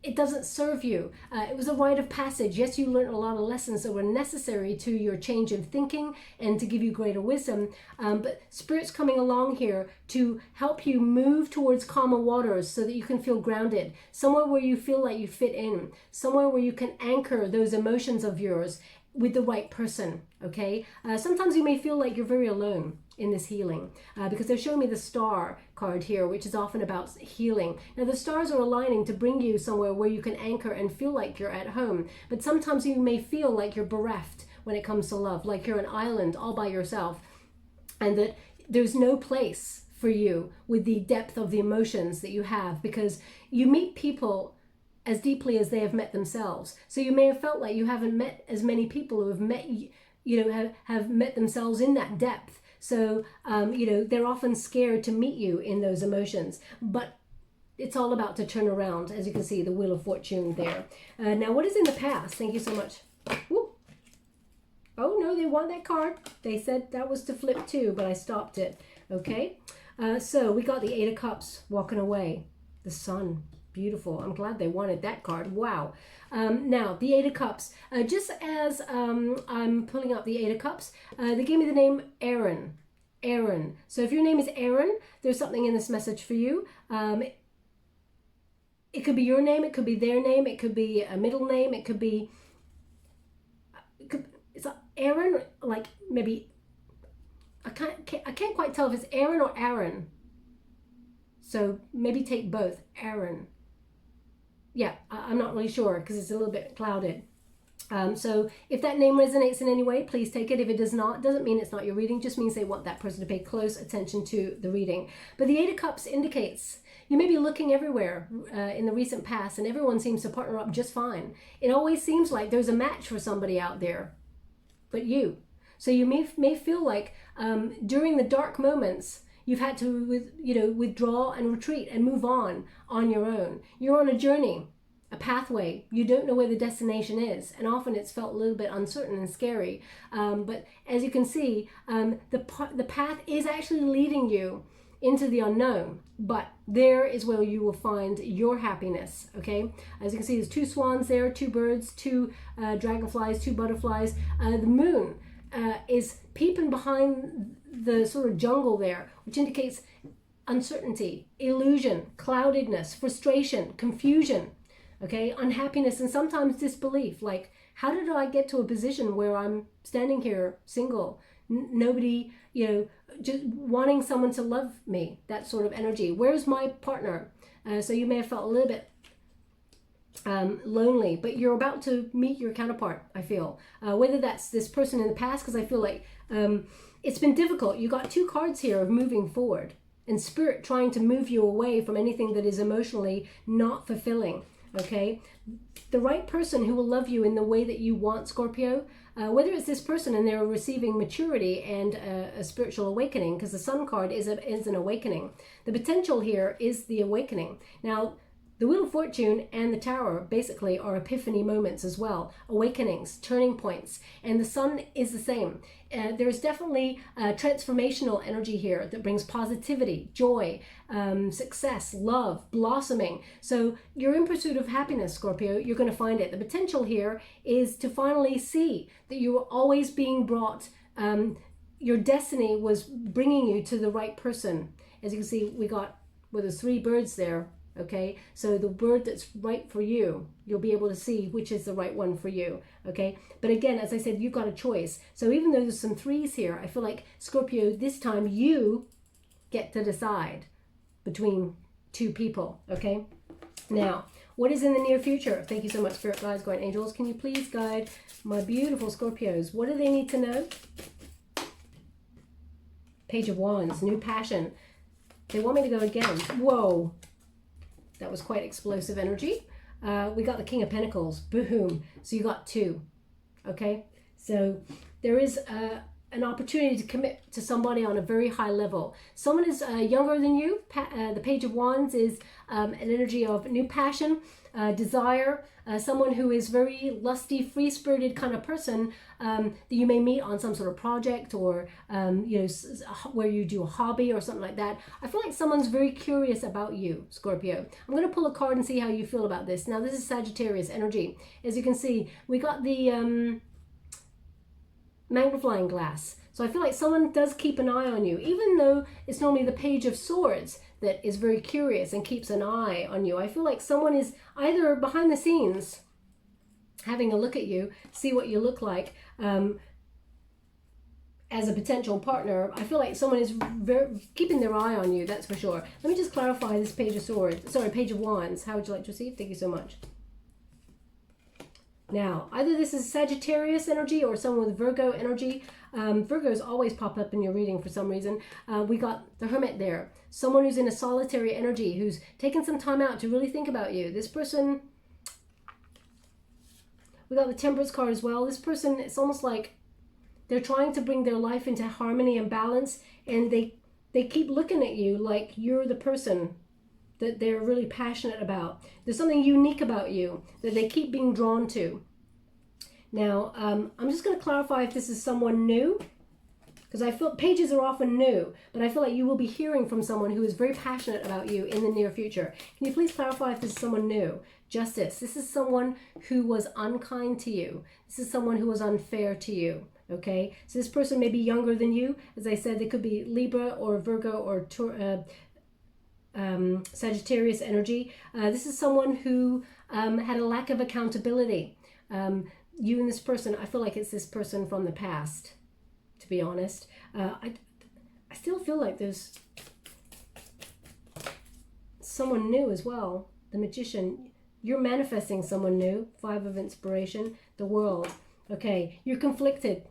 It doesn't serve you. It was a rite of passage. Yes, you learned a lot of lessons that were necessary to your change of thinking and to give you greater wisdom. But Spirit's coming along here to help you move towards calmer waters so that you can feel grounded. Somewhere where you feel like you fit in. Somewhere where you can anchor those emotions of yours with the right person, okay? Sometimes you may feel like you're very alone in this healing because they're showing me the Star card here, which is often about healing. Now the stars are aligning to bring you somewhere where you can anchor and feel like you're at home, but sometimes you may feel like you're bereft when it comes to love, like you're an island all by yourself, and that there's no place for you with the depth of the emotions that you have, because you meet people as deeply as they have met themselves. So you may have felt like you haven't met as many people who have met, have met themselves in that depth. So, they're often scared to meet you in those emotions, but it's all about to turn around. As you can see, the Wheel of Fortune there. Now, what is in the past? Thank you so much. Woo. Oh, no, they want that card. They said that was to flip too, but I stopped it. Okay. So we got the Eight of Cups walking away. The Sun. Beautiful. I'm glad they wanted that card. Wow. Now, the Eight of Cups. Just as I'm pulling up the Eight of Cups, they gave me the name Aaron. Aaron. So if your name is Aaron, there's something in this message for you. It could be your name, it could be their name, it could be a middle name, it could be, it's Aaron, like maybe, I can't quite tell if it's Aaron or Aaron. So maybe take both, Aaron. Yeah, I'm not really sure because it's a little bit clouded. So if that name resonates in any way, please take it. If it does not, doesn't mean it's not your reading, just means they want that person to pay close attention to the reading. But the Eight of Cups indicates you may be looking everywhere in the recent past, and everyone seems to partner up just fine. It always seems like there's a match for somebody out there, but you. So you may feel like during the dark moments, you've had to withdraw and retreat and move on your own. You're on a journey, a pathway. You don't know where the destination is, and often it's felt a little bit uncertain and scary. But as you can see, the path is actually leading you into the unknown, but there is where you will find your happiness. Okay, as you can see, there's two swans there, two birds, two dragonflies, two butterflies. The moon is peeping behind the sort of jungle there, which indicates uncertainty, illusion, cloudedness, frustration, confusion, okay, unhappiness, and sometimes disbelief. Like, how did I get to a position where I'm standing here single, nobody, just wanting someone to love me, that sort of energy? Where's my partner? So you may have felt a little bit lonely, but you're about to meet your counterpart, I feel. Whether that's this person in the past, because I feel like it's been difficult. You got two cards here of moving forward, and spirit trying to move you away from anything that is emotionally not fulfilling. Okay, the right person who will love you in the way that you want, Scorpio, whether it's this person and they're receiving maturity and a spiritual awakening, because the Sun card is an awakening. The potential here is the awakening. Now, the Wheel of Fortune and the Tower basically are epiphany moments as well, awakenings, turning points, and the Sun is the same. There's definitely transformational energy here that brings positivity, joy, success, love, blossoming. So you're in pursuit of happiness, Scorpio. You're going to find it. The potential here is to finally see that you were always being brought, your destiny was bringing you to the right person. As you can see, there's three birds there. Okay, so the bird that's right for you, you'll be able to see which is the right one for you. Okay, but again, as I said, you've got a choice. So even though there's some threes here, I feel like, Scorpio, this time you get to decide between two people. Okay, now what is in the near future? Thank you so much, Spirit Guides, Guardian Angels. Can you please guide my beautiful Scorpios? What do they need to know? Page of Wands, new passion. They want me to go again. Whoa. That was quite explosive energy. We got the King of Pentacles. Boom. So you got two. Okay. So there is an opportunity to commit to somebody on a very high level. Someone is younger than you. The Page of Wands is an energy of new passion, desire. Someone who is very lusty, free-spirited kind of person that you may meet on some sort of project, or where you do a hobby or something like that. I feel like someone's very curious about you, Scorpio. I'm going to pull a card and see how you feel about this. Now, this is Sagittarius energy. As you can see, we got the magnifying glass. So I feel like someone does keep an eye on you, even though it's normally the Page of Swords that is very curious and keeps an eye on you. I feel like someone is either behind the scenes having a look at you, see what you look like as a potential partner. I feel like someone is keeping their eye on you, that's for sure. Let me just clarify this Page of Swords, sorry, Page of Wands. How would you like to receive? Thank you so much. Now, either this is Sagittarius energy or someone with Virgo energy. Virgos always pop up in your reading for some reason. We got the Hermit there. Someone who's in a solitary energy, who's taken some time out to really think about you. This person, we got the Temperance card as well. This person, it's almost like they're trying to bring their life into harmony and balance, and they keep looking at you like you're the person that they're really passionate about. There's something unique about you that they keep being drawn to. Now, I'm just going to clarify if this is someone new, because I feel pages are often new, but I feel like you will be hearing from someone who is very passionate about you in the near future. Can you please clarify if this is someone new? Justice. This is someone who was unkind to you. This is someone who was unfair to you. Okay, so this person may be younger than you. As I said, they could be Libra or Virgo or Sagittarius energy. This is someone who had a lack of accountability. You and this person, I feel like it's this person from the past, to be honest. I still feel like there's someone new as well. The Magician, you're manifesting someone new. 5 of Inspiration, the World. Okay, you're conflicted.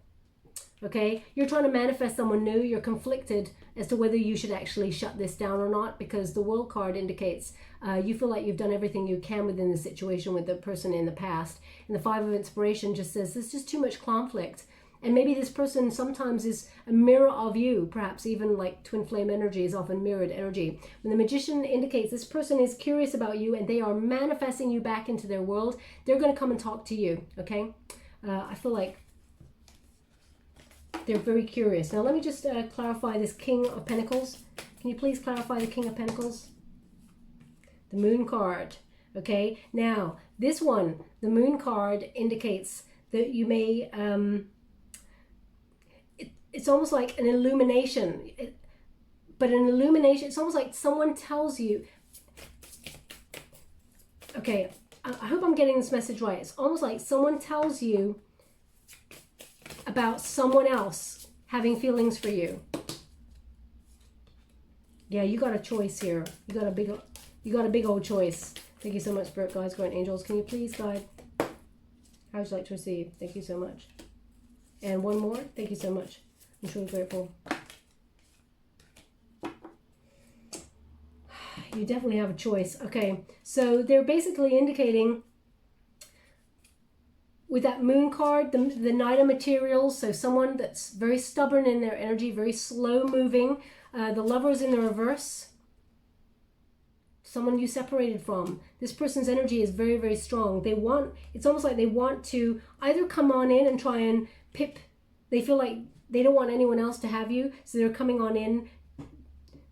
Okay, you're trying to manifest someone new. You're conflicted as to whether you should actually shut this down or not, because the World card indicates you feel like you've done everything you can within the situation with the person in the past. And the 5 of Inspiration just says there's just too much conflict. And maybe this person sometimes is a mirror of you, perhaps even like twin flame energy is often mirrored energy. When the Magician indicates this person is curious about you and they are manifesting you back into their world, they're going to come and talk to you, okay? I feel like they're very curious. Now let me just clarify this King of Pentacles. Can you please clarify the King of Pentacles? The Moon card, okay? Now, this one, the Moon card indicates that you may... it's almost like an illumination, but an illumination, it's almost like someone tells you, okay, I hope I'm getting this message right. It's almost like someone tells you about someone else having feelings for you. Yeah, you got a choice here. You got a big old choice. Thank you so much, Spirit Guides, Guardian Angels. Can you please guide? How would you like to receive? Thank you so much. And one more. Thank you so much. I'm truly grateful. You definitely have a choice. Okay, so they're basically indicating with that Moon card, the Knight of Materials, so someone that's very stubborn in their energy, very slow moving. The Lovers in the reverse, someone you separated from. This person's energy is very, very strong. It's almost like they want to either come on in and try and pip, they feel like they don't want anyone else to have you, so they're coming on in,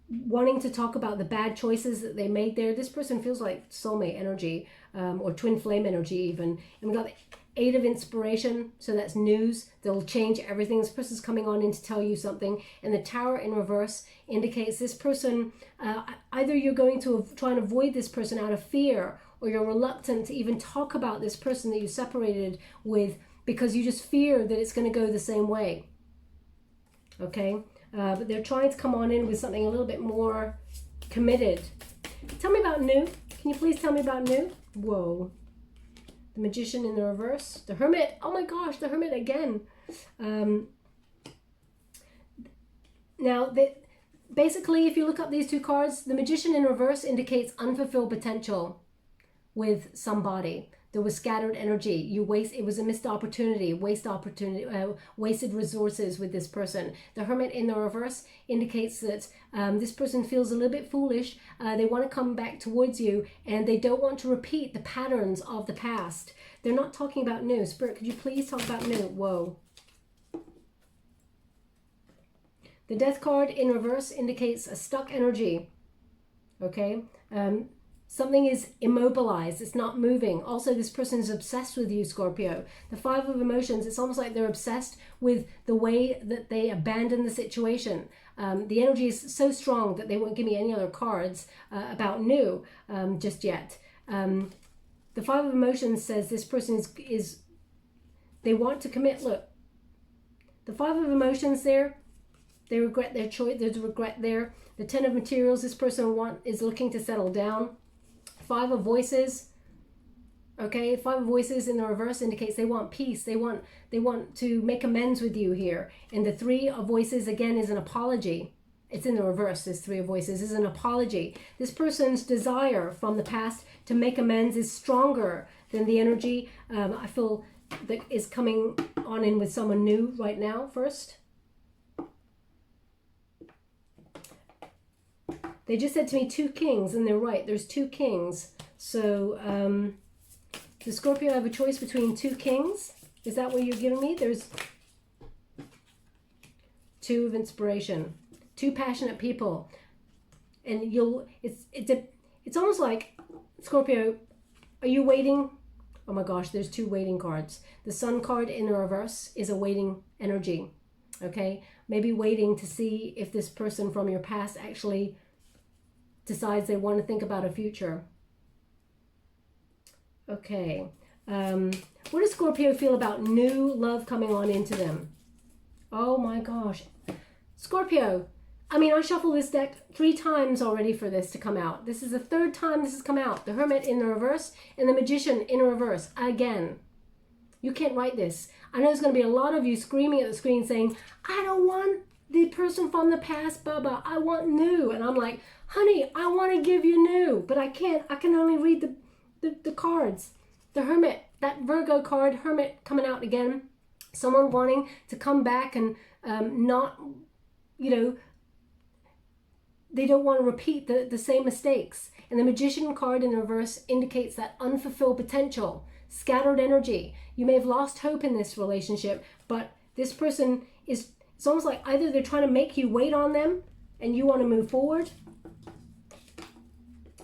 wanting to talk about the bad choices that they made there. This person feels like soulmate energy, or twin flame energy even. And we got the 8 of Inspiration, so that's news. They'll change everything. This person's coming on in to tell you something. And the Tower in reverse indicates this person, either you're going to try and avoid this person out of fear, or you're reluctant to even talk about this person that you separated with because you just fear that it's going to go the same way. Okay, but they're trying to come on in with something a little bit more committed. Tell me about new. Can you please tell me about new? Whoa. The Magician in the reverse. The Hermit. Oh my gosh, the Hermit again. Now, basically, if you look up these two cards, the Magician in reverse indicates unfulfilled potential with somebody. There was scattered energy. It was a missed opportunity, wasted resources with this person. The Hermit in the reverse indicates that this person feels a little bit foolish. They want to come back towards you, and they don't want to repeat the patterns of the past. They're not talking about new. Spirit, could you please talk about new? Whoa. The Death card in reverse indicates a stuck energy. Okay. Something is immobilized. It's not moving. Also, this person is obsessed with you, Scorpio. The 5 of Emotions, it's almost like they're obsessed with the way that they abandon the situation. The energy is so strong that they won't give me any other cards about new just yet. The 5 of Emotions says this person is they want to commit. Look, the 5 of Emotions there, they regret their choice. There's regret there. The 10 of Materials, this person is looking to settle down. 5 of Voices, okay, 5 of Voices in the reverse indicates they want peace. They want to make amends with you here. And the 3 of Voices again is an apology. It's in the reverse. This 3 of Voices is an apology. This person's desire from the past to make amends is stronger than the energy I feel that is coming on in with someone new right now. First, they just said to me 2 kings, and they're right. There's 2 kings. So, does Scorpio have a choice between 2 kings? Is that what you're giving me? There's 2 of Inspiration, 2 passionate people, and it's almost like, Scorpio, are you waiting Oh my gosh, there's 2 waiting cards. The Sun card in the reverse is a waiting energy. Okay, maybe waiting to see if this person from your past actually decides they want to think about a future. Okay, what does Scorpio feel about new love coming on into them? Oh my gosh, Scorpio. I mean, I shuffled this deck 3 times already for this to come out. This is the 3rd time this has come out. The Hermit in the reverse and the Magician in reverse again. You can't write this. I know there's going to be a lot of you screaming at the screen saying, I don't want the person from the past, Baba. I want new. And I'm like, honey, I want to give you new, but I can't. I can only read the cards. The Hermit, that Virgo card, Hermit coming out again. Someone wanting to come back and not, you know, they don't want to repeat the same mistakes. And the Magician card in the reverse indicates that unfulfilled potential, scattered energy. You may have lost hope in this relationship, but this person is, it's almost like either they're trying to make you wait on them and you want to move forward.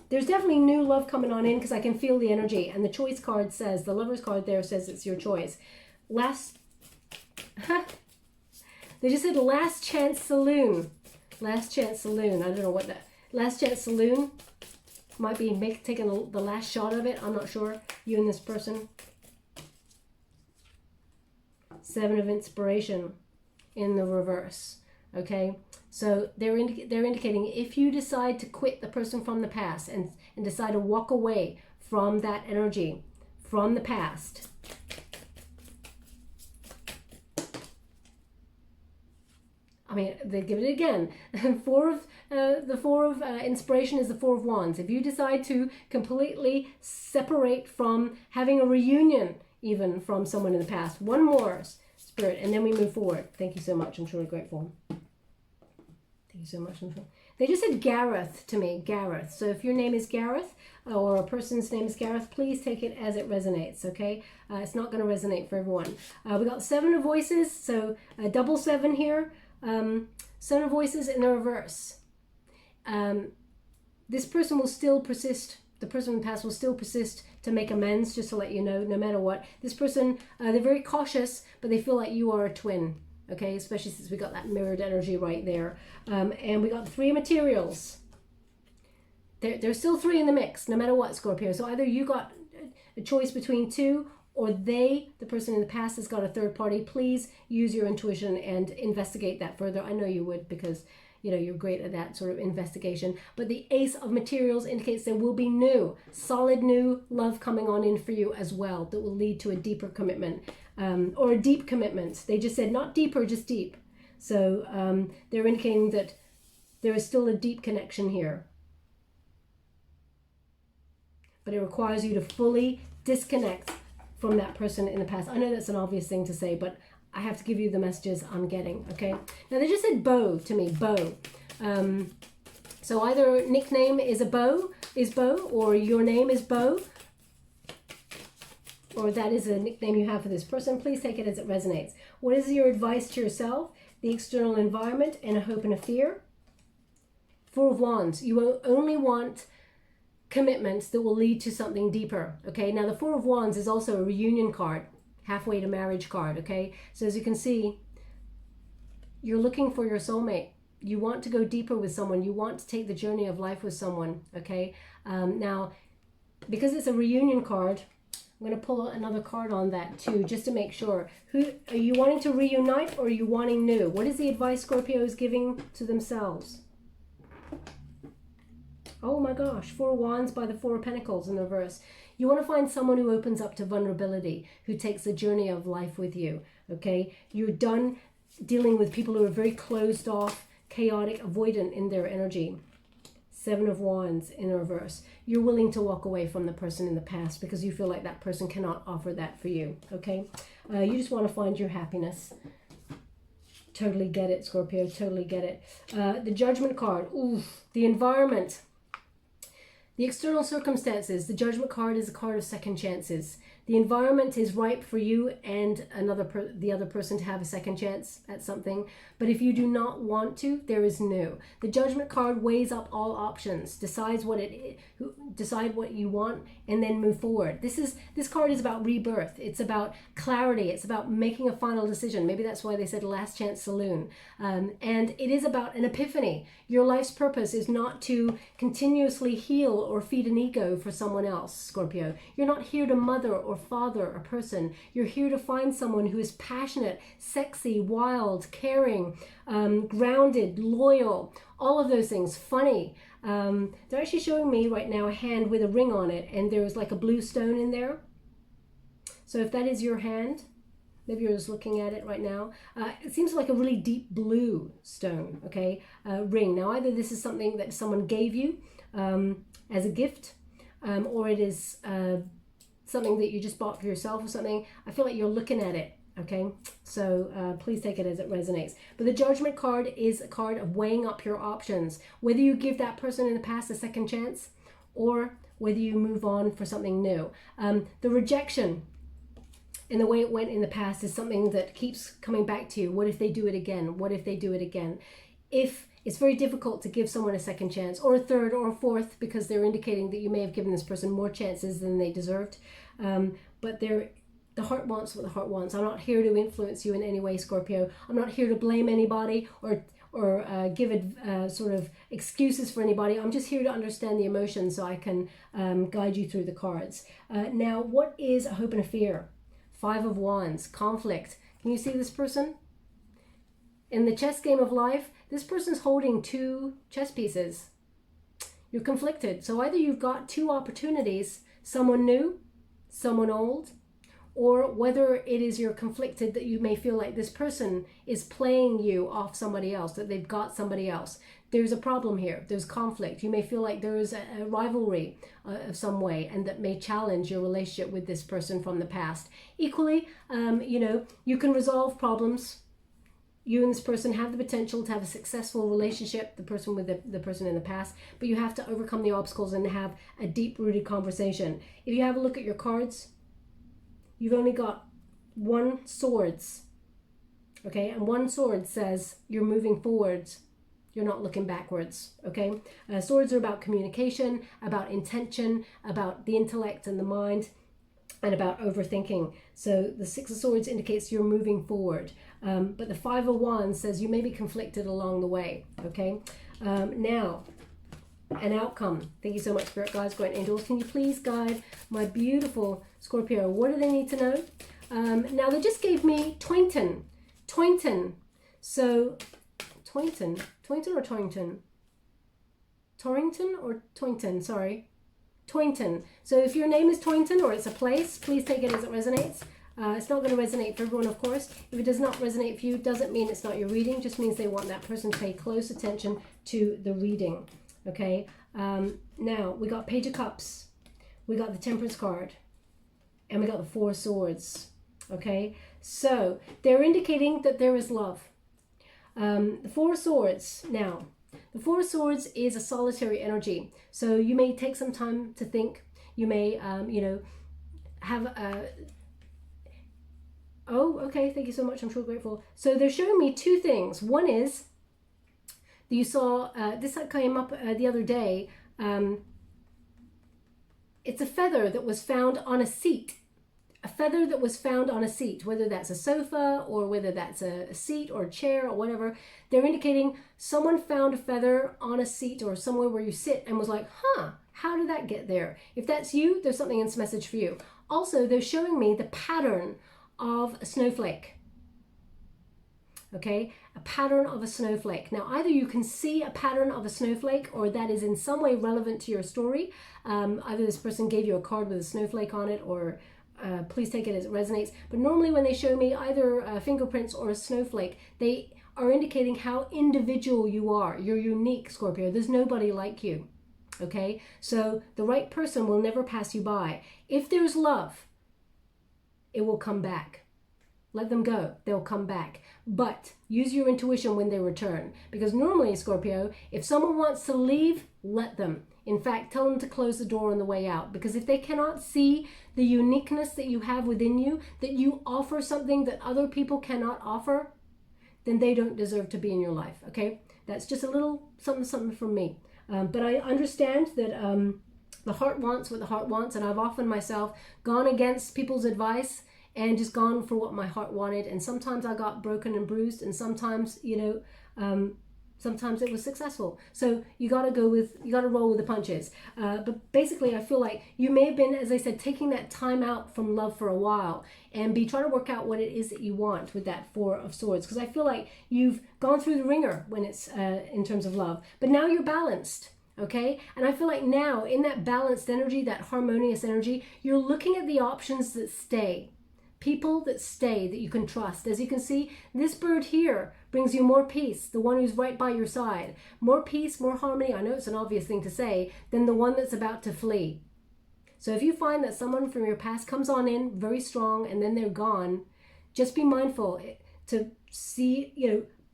There's definitely new love coming on in because I can feel the energy. And the choice card says, the Lover's card there says it's your choice. They just said last chance saloon. Last chance saloon. I don't know what that. Last chance saloon might be taking the last shot of it. I'm not sure. You and this person. 7 of inspiration in the reverse. Okay, so they're indicating if you decide to quit the person from the past and decide to walk away from that energy from the past. I mean, they give it again. The four of inspiration is the 4 of wands. If you decide to completely separate from having a reunion, even from someone in the past, one more, Spirit, and then we move forward. Thank you so much. I'm truly grateful. Thank you so much. They just said Gareth to me, Gareth. So if your name is Gareth or a person's name is Gareth, please take it as it resonates, okay? It's not going to resonate for everyone. We got 7 of voices, so double 7 here. 7 of voices in the reverse. This person will still persist. The person in the past will still persist to make amends, just to let you know, no matter what. This person, they're very cautious, but they feel like you are a twin. Okay, especially since we got that mirrored energy right there. And we got 3 materials. There's still 3 in the mix, no matter what, Scorpio. So either you got a choice between 2, or the person in the past has got a third party. Please use your intuition and investigate that further. I know you would, because you know you're great at that sort of investigation. But the Ace of Materials indicates there will be new, solid new love coming on in for you as well that will lead to a deeper commitment. Or a deep commitment. They just said not deeper, just deep. So they're indicating that there is still a deep connection here. But it requires you to fully disconnect from that person in the past. I know that's an obvious thing to say, but I have to give you the messages I'm getting, okay? Now they just said Bo to me, Bo. So either nickname is Bo, or your name is Bo, or that is a nickname you have for this person. Please take it as it resonates. What is your advice to yourself, the external environment, and a hope and a fear? 4 of Wands. You will only want commitments that will lead to something deeper. Okay, now the 4 of Wands is also a reunion card, halfway to marriage card. Okay, so as you can see, you're looking for your soulmate. You want to go deeper with someone. You want to take the journey of life with someone. Okay, now because it's a reunion card, I'm going to pull another card on that too, just to make sure. Who are you wanting to reunite, or are you wanting new? What is the advice Scorpio is giving to themselves? Oh my gosh, 4 of Wands by the 4 of Pentacles in the reverse. You want to find someone who opens up to vulnerability, who takes the journey of life with you, okay? You're done dealing with people who are very closed off, chaotic, avoidant in their energy. 7 of Wands in the reverse. You're willing to walk away from the person in the past because you feel like that person cannot offer that for you, okay? You just want to find your happiness. Totally get it, Scorpio, totally get it. The Judgment card, oof, the environment. The external circumstances. The Judgment card is a card of second chances. The environment is ripe for you and the other person to have a second chance at something. But if you do not want to, there is no. The Judgment card weighs up all options, decide what you want, and then move forward. This card is about rebirth. It's about clarity. It's about making a final decision. Maybe that's why they said last chance saloon. And it is about an epiphany. Your life's purpose is not to continuously heal or feed an ego for someone else, Scorpio. You're not here to mother or father a person. You're here to find someone who is passionate, sexy, wild, caring, grounded, loyal, all of those things, funny. They're actually showing me right now a hand with a ring on it, and there's like a blue stone in there. So if that is your hand, maybe you're just looking at it right now. It seems like a really deep blue stone, okay? Ring. Now, either this is something that someone gave you as a gift, or it is something that you just bought for yourself or something. I feel like you're looking at it, okay? So please take it as it resonates. But the Judgment card is a card of weighing up your options. Whether you give that person in the past a second chance or whether you move on for something new. The rejection and the way it went in the past is something that keeps coming back to you. What if they do it again? What if they do it again? If it's very difficult to give someone a second chance or a third or a fourth, because they're indicating that you may have given this person more chances than they deserved. But the heart wants what the heart wants. I'm not here to influence you in any way, Scorpio. I'm not here to blame anybody or give sort of excuses for anybody. I'm just here to understand the emotions so I can guide you through the cards. Now, what is a hope and a fear? 5 of Wands, conflict. Can you see this person? In the chess game of life, this person's holding 2 chess pieces. You're conflicted. So either you've got 2 opportunities, someone new, someone old, or whether it is you're conflicted that you may feel like this person is playing you off somebody else, that they've got somebody else. There's a problem here. There's conflict. You may feel like there is a rivalry of some way, and that may challenge your relationship with this person from the past. Equally, you can resolve problems. You and this person have the potential to have a successful relationship, the person with the person in the past, but you have to overcome the obstacles and have a deep-rooted conversation. If you have a look at your cards, you've only got 1 swords, okay? And 1 sword says you're moving forwards. You're not looking backwards, okay? Swords are about communication, about intention, about the intellect and the mind, and about overthinking. So the 6 of Swords indicates you're moving forward. But the 5 of Wands says you may be conflicted along the way, okay? Now, an outcome. Thank you so much, Spirit Guides, Great Angels. Can you please guide my beautiful Scorpio? What do they need to know? Now, they just gave me Toynton. So, Toynton or Torrington? Torrington or Toynton, sorry. Toynton. So if your name is Toynton or it's a place, please take it as it resonates. It's not going to resonate for everyone, of course. If it does not resonate for you, doesn't mean it's not your reading. Just means they want that person to pay close attention to the reading. Okay. Now we got Page of Cups. We got the Temperance card. And we got the 4 Swords. Okay. So they're indicating that there is love. The 4 Swords. Now, the 4 Swords is a solitary energy. So you may take some time to think. You may, have a... Oh, okay. Thank you so much. I'm truly grateful. So they're showing me 2 things. One is that you saw, this came up the other day. It's a feather that was found on a seat. A feather that was found on a seat, whether that's a sofa or whether that's a seat or a chair or whatever. They're indicating someone found a feather on a seat or somewhere where you sit and was like, how did that get there? If that's you, there's something in this message for you. Also, they're showing me the pattern of a snowflake. Okay, a pattern of a snowflake. Now, either you can see a pattern of a snowflake or that is in some way relevant to your story. Either this person gave you a card with a snowflake on it, or please take it as it resonates. But normally when they show me either fingerprints or a snowflake, they are indicating how individual you are. You're unique, Scorpio. There's nobody like you. Okay, so the right person will never pass you by. If there's love, it will come back. Let them go. They'll come back. But use your intuition when they return. Because normally, Scorpio, if someone wants to leave, let them. In fact, tell them to close the door on the way out, because if they cannot see the uniqueness that you have within you, that you offer something that other people cannot offer, then they don't deserve to be in your life, okay? That's just a little something from me. But I understand that the heart wants what the heart wants, and I've often myself gone against people's advice and just gone for what my heart wanted. And sometimes I got broken and bruised, and sometimes, sometimes it was successful. So you got to roll with the punches. But basically, I feel like you may have been, as I said, taking that time out from love for a while and be trying to work out what it is that you want with that Four of Swords. Because I feel like you've gone through the ringer when it's in terms of love. But now you're balanced, okay? And I feel like now in that balanced energy, that harmonious energy, you're looking at the options that stay. People that stay, that you can trust. As you can see, this bird here brings you more peace, the one who's right by your side. More peace, more harmony, I know it's an obvious thing to say, than the one that's about to flee. So if you find that someone from your past comes on in very strong and then they're gone, just be mindful to see,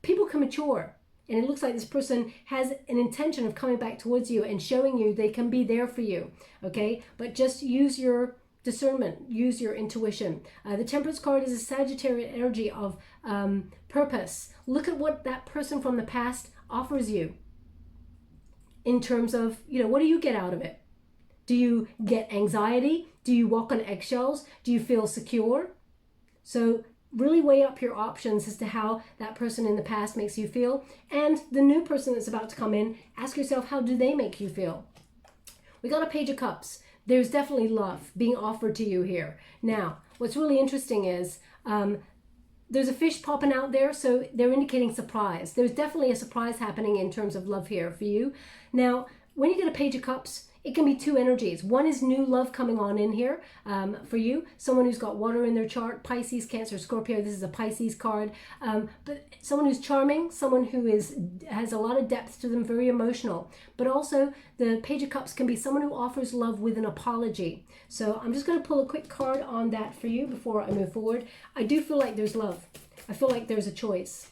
people can mature. And it looks like this person has an intention of coming back towards you and showing you they can be there for you, okay? But just use your discernment, use your intuition. The Temperance card is a Sagittarius energy of purpose. Look at what that person from the past offers you in terms of, what do you get out of it? Do you get anxiety? Do you walk on eggshells? Do you feel secure? So really weigh up your options as to how that person in the past makes you feel. And the new person that's about to come in, ask yourself, how do they make you feel? We got a Page of Cups. There's definitely love being offered to you here. Now, what's really interesting is there's a fish popping out there, so they're indicating surprise. There's definitely a surprise happening in terms of love here for you. Now, when you get a Page of Cups, it can be two energies. One is new love coming on in here for you. Someone who's got water in their chart, Pisces, Cancer, Scorpio. This is a Pisces card. But someone who's charming, someone who has a lot of depth to them, very emotional. But also the Page of Cups can be someone who offers love with an apology. So I'm just going to pull a quick card on that for you before I move forward. I do feel like there's love. I feel like there's a choice.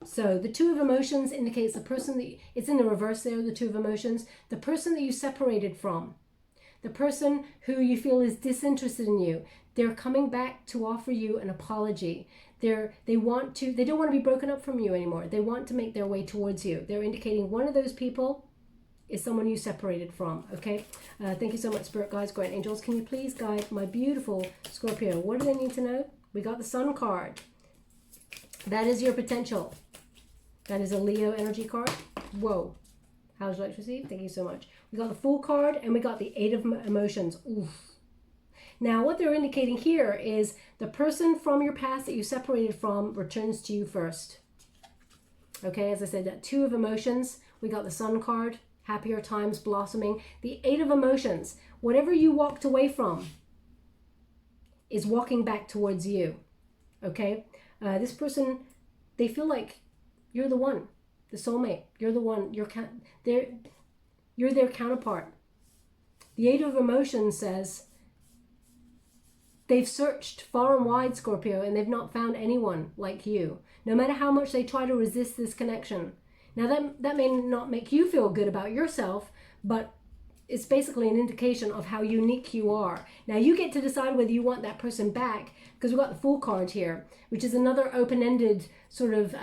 So the Two of Emotions indicates the person that, it's in the reverse there, the Two of Emotions, the person that you separated from, the person who you feel is disinterested in you. They're coming back to offer you an apology. They don't want to be broken up from you anymore. They want to make their way towards you. They're indicating one of those people is someone you separated from, okay? Thank you so much, Spirit Guides, Guardian Angels. Can you please guide my beautiful Scorpio? What do they need to know? We got the Sun card. That is your potential. That is a Leo energy card. Whoa. How would you like to receive? Thank you so much. We got the Fool card and we got the Eight of Emotions. Oof. Now, what they're indicating here is the person from your past that you separated from returns to you first. Okay, as I said, that Two of Emotions. We got the Sun card. Happier times blossoming. The Eight of Emotions. Whatever you walked away from is walking back towards you. Okay? This person, they feel like you're the one, the soulmate. You're the one. You're their counterpart. The Eight of Emotions says they've searched far and wide, Scorpio, and they've not found anyone like you. No matter how much they try to resist this connection. Now that may not make you feel good about yourself, but it's basically an indication of how unique you are. Now you get to decide whether you want that person back, because we've got the Fool card here, which is another open-ended sort of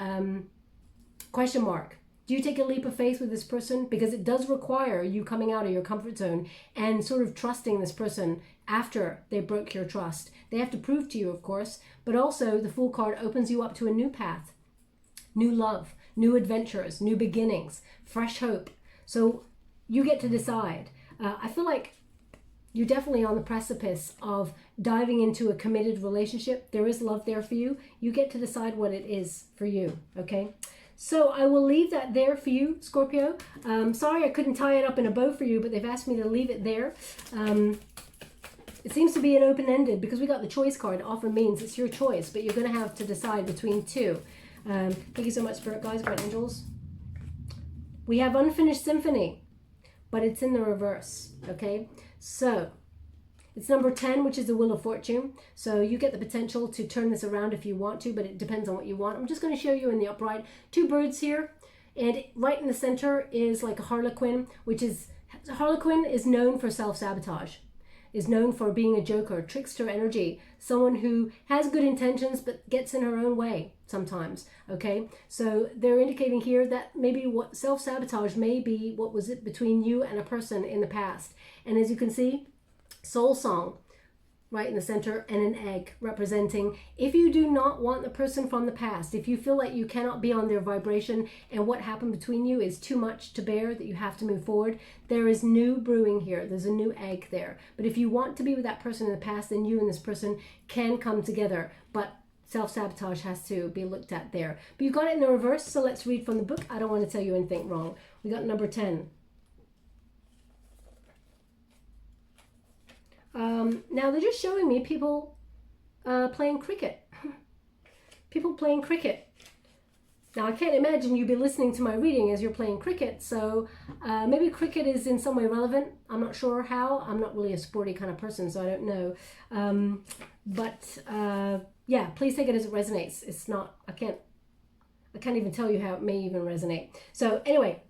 question mark. Do you take a leap of faith with this person? Because it does require you coming out of your comfort zone and sort of trusting this person after they broke your trust. They have to prove to you, of course, but also the Fool card opens you up to a new path, new love, new adventures, new beginnings, fresh hope. So you get to decide. I feel like you're definitely on the precipice of diving into a committed relationship. There is love there for you. You get to decide what it is for you, okay? So I will leave that there for you, Scorpio. Sorry I couldn't tie it up in a bow for you, but they've asked me to leave it there. It seems to be an open-ended, because we got the choice card. It often means it's your choice, but you're going to have to decide between two. Thank you so much, Spirit Guides, Guardian Angels. We have Unfinished Symphony, but it's in the reverse, okay? So it's number 10, which is the Wheel of Fortune. So you get the potential to turn this around if you want to, but it depends on what you want. I'm just going to show you in the upright two birds here. And right in the center is like a harlequin, which is, harlequin is known for self-sabotage, is known for being a joker, trickster energy, someone who has good intentions but gets in her own way sometimes, okay? So they're indicating here that maybe what self-sabotage may be what was it between you and a person in the past. And as you can see, soul song right in the center, and an egg representing if you do not want the person from the past, if you feel like you cannot be on their vibration and what happened between you is too much to bear, that you have to move forward, there is new brewing here. There's a new egg there. But if you want to be with that person in the past, then you and this person can come together. But self-sabotage has to be looked at there. But you got it in the reverse, so let's read from the book. I don't want to tell you anything wrong. We got number 10. Now they're just showing me people playing cricket. People playing cricket. Now I can't imagine you'd be listening to my reading as you're playing cricket, so maybe cricket is in some way relevant. I'm not sure how. I'm not really a sporty kind of person, so I don't know. Yeah, please take it as it resonates. It's not, I can't even tell you how it may even resonate. So anyway,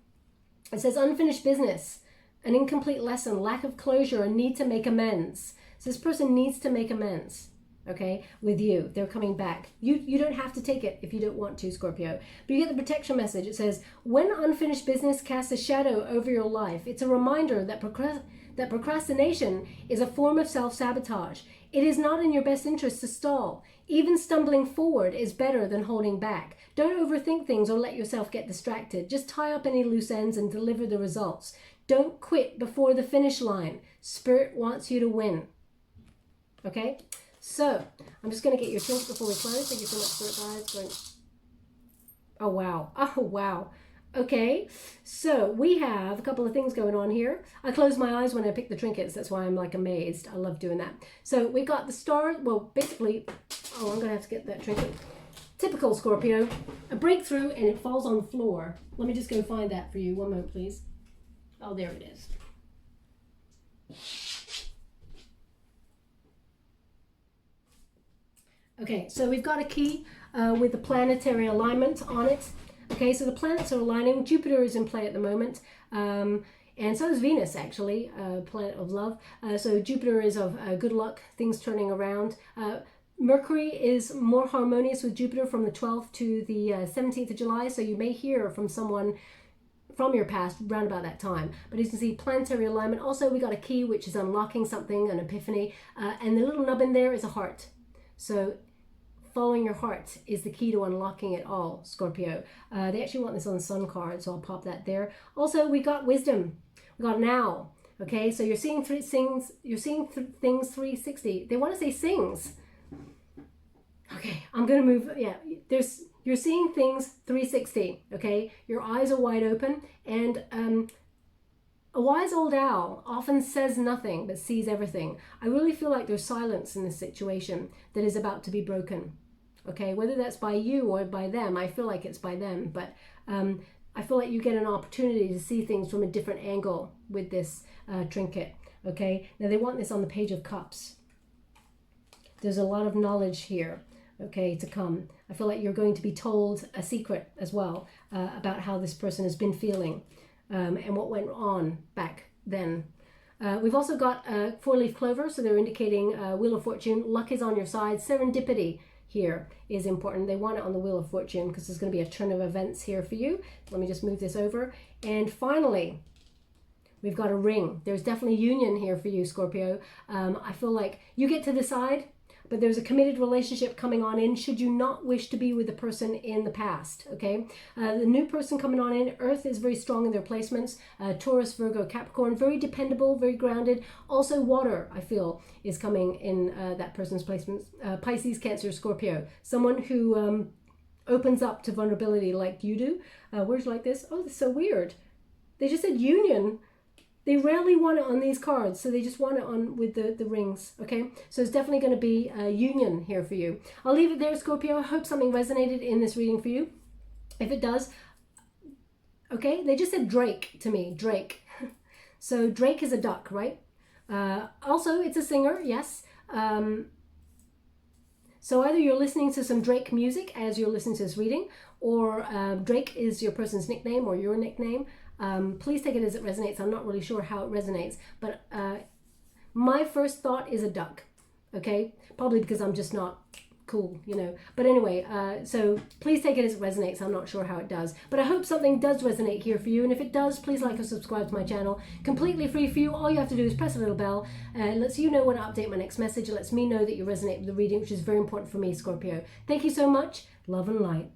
it says unfinished business, an incomplete lesson, lack of closure, a need to make amends. So this person needs to make amends, okay, with you. They're coming back. You don't have to take it if you don't want to, Scorpio. But you get the protection message. It says, when unfinished business casts a shadow over your life, it's a reminder that procrastination is a form of self-sabotage. It is not in your best interest to stall. Even stumbling forward is better than holding back. Don't overthink things or let yourself get distracted. Just tie up any loose ends and deliver the results. Don't quit before the finish line. Spirit wants you to win. Okay? So, I'm just going to get your tilt before we close. Thank you so much, Spirit Guides. Oh, wow. Oh, wow. Okay, so we have a couple of things going on here. I close my eyes when I pick the trinkets. That's why I'm like amazed. I love doing that. So we got the star. Well, basically, oh, I'm going to have to get that trinket. Typical Scorpio. A breakthrough and it falls on the floor. Let me just go find that for you. One moment, please. Oh, there it is. Okay, so we've got a key with the planetary alignment on it. Okay, so the planets are aligning. Jupiter is in play at the moment. And so is Venus, actually, planet of love. So Jupiter is of good luck, things turning around. Mercury is more harmonious with Jupiter from the 12th to the 17th of July. So you may hear from someone from your past around about that time. But as you can see, planetary alignment. Also, we got a key, which is unlocking something, an epiphany. And the little nub in there is a heart. So following your heart is the key to unlocking it all, Scorpio. They actually want this on the Sun card, so I'll pop that there. Also, we got wisdom. We got now. Okay, so you're seeing things. You're seeing things 360. They want to say sings. Okay, I'm gonna move. Yeah, you're seeing things 360. Okay, your eyes are wide open, and a wise old owl often says nothing but sees everything. I really feel like there's silence in this situation that is about to be broken. Okay, whether that's by you or by them, I feel like it's by them, but I feel like you get an opportunity to see things from a different angle with this trinket. Okay, now they want this on the Page of Cups. There's a lot of knowledge here, okay, to come. I feel like you're going to be told a secret as well about how this person has been feeling and what went on back then. We've also got four-leaf clover, so they're indicating Wheel of Fortune. Luck is on your side. Serendipity here is important. They want it on the Wheel of Fortune because there's going to be a turn of events here for you. Let me just move this over. And finally, we've got a ring. There's definitely union here for you, Scorpio. I feel like you get to decide, but there's a committed relationship coming on in should you not wish to be with the person in the past, okay? The new person coming on in, Earth is very strong in their placements. Taurus, Virgo, Capricorn, very dependable, very grounded. Also water, I feel, is coming in that person's placements. Pisces, Cancer, Scorpio. Someone who opens up to vulnerability like you do. Words like this, oh, that's so weird. They just said union. They rarely want it on these cards, so they just want it on with the rings, okay? So it's definitely going to be a union here for you. I'll leave it there, Scorpio. I hope something resonated in this reading for you. If it does, okay? They just said Drake to me, Drake. So Drake is a duck, right? Also, it's a singer, yes. So either you're listening to some Drake music as you're listening to this reading, or Drake is your person's nickname or your nickname. Please take it as it resonates. I'm not really sure how it resonates, but my first thought is a duck, okay? Probably because I'm just not cool, you know. But anyway, so please take it as it resonates. I'm not sure how it does, but I hope something does resonate here for you. And if it does, please like and subscribe to my channel. Completely free for you. All you have to do is press a little bell. It lets you know when I update my next message. It lets me know that you resonate with the reading, which is very important for me, Scorpio. Thank you so much. Love and light.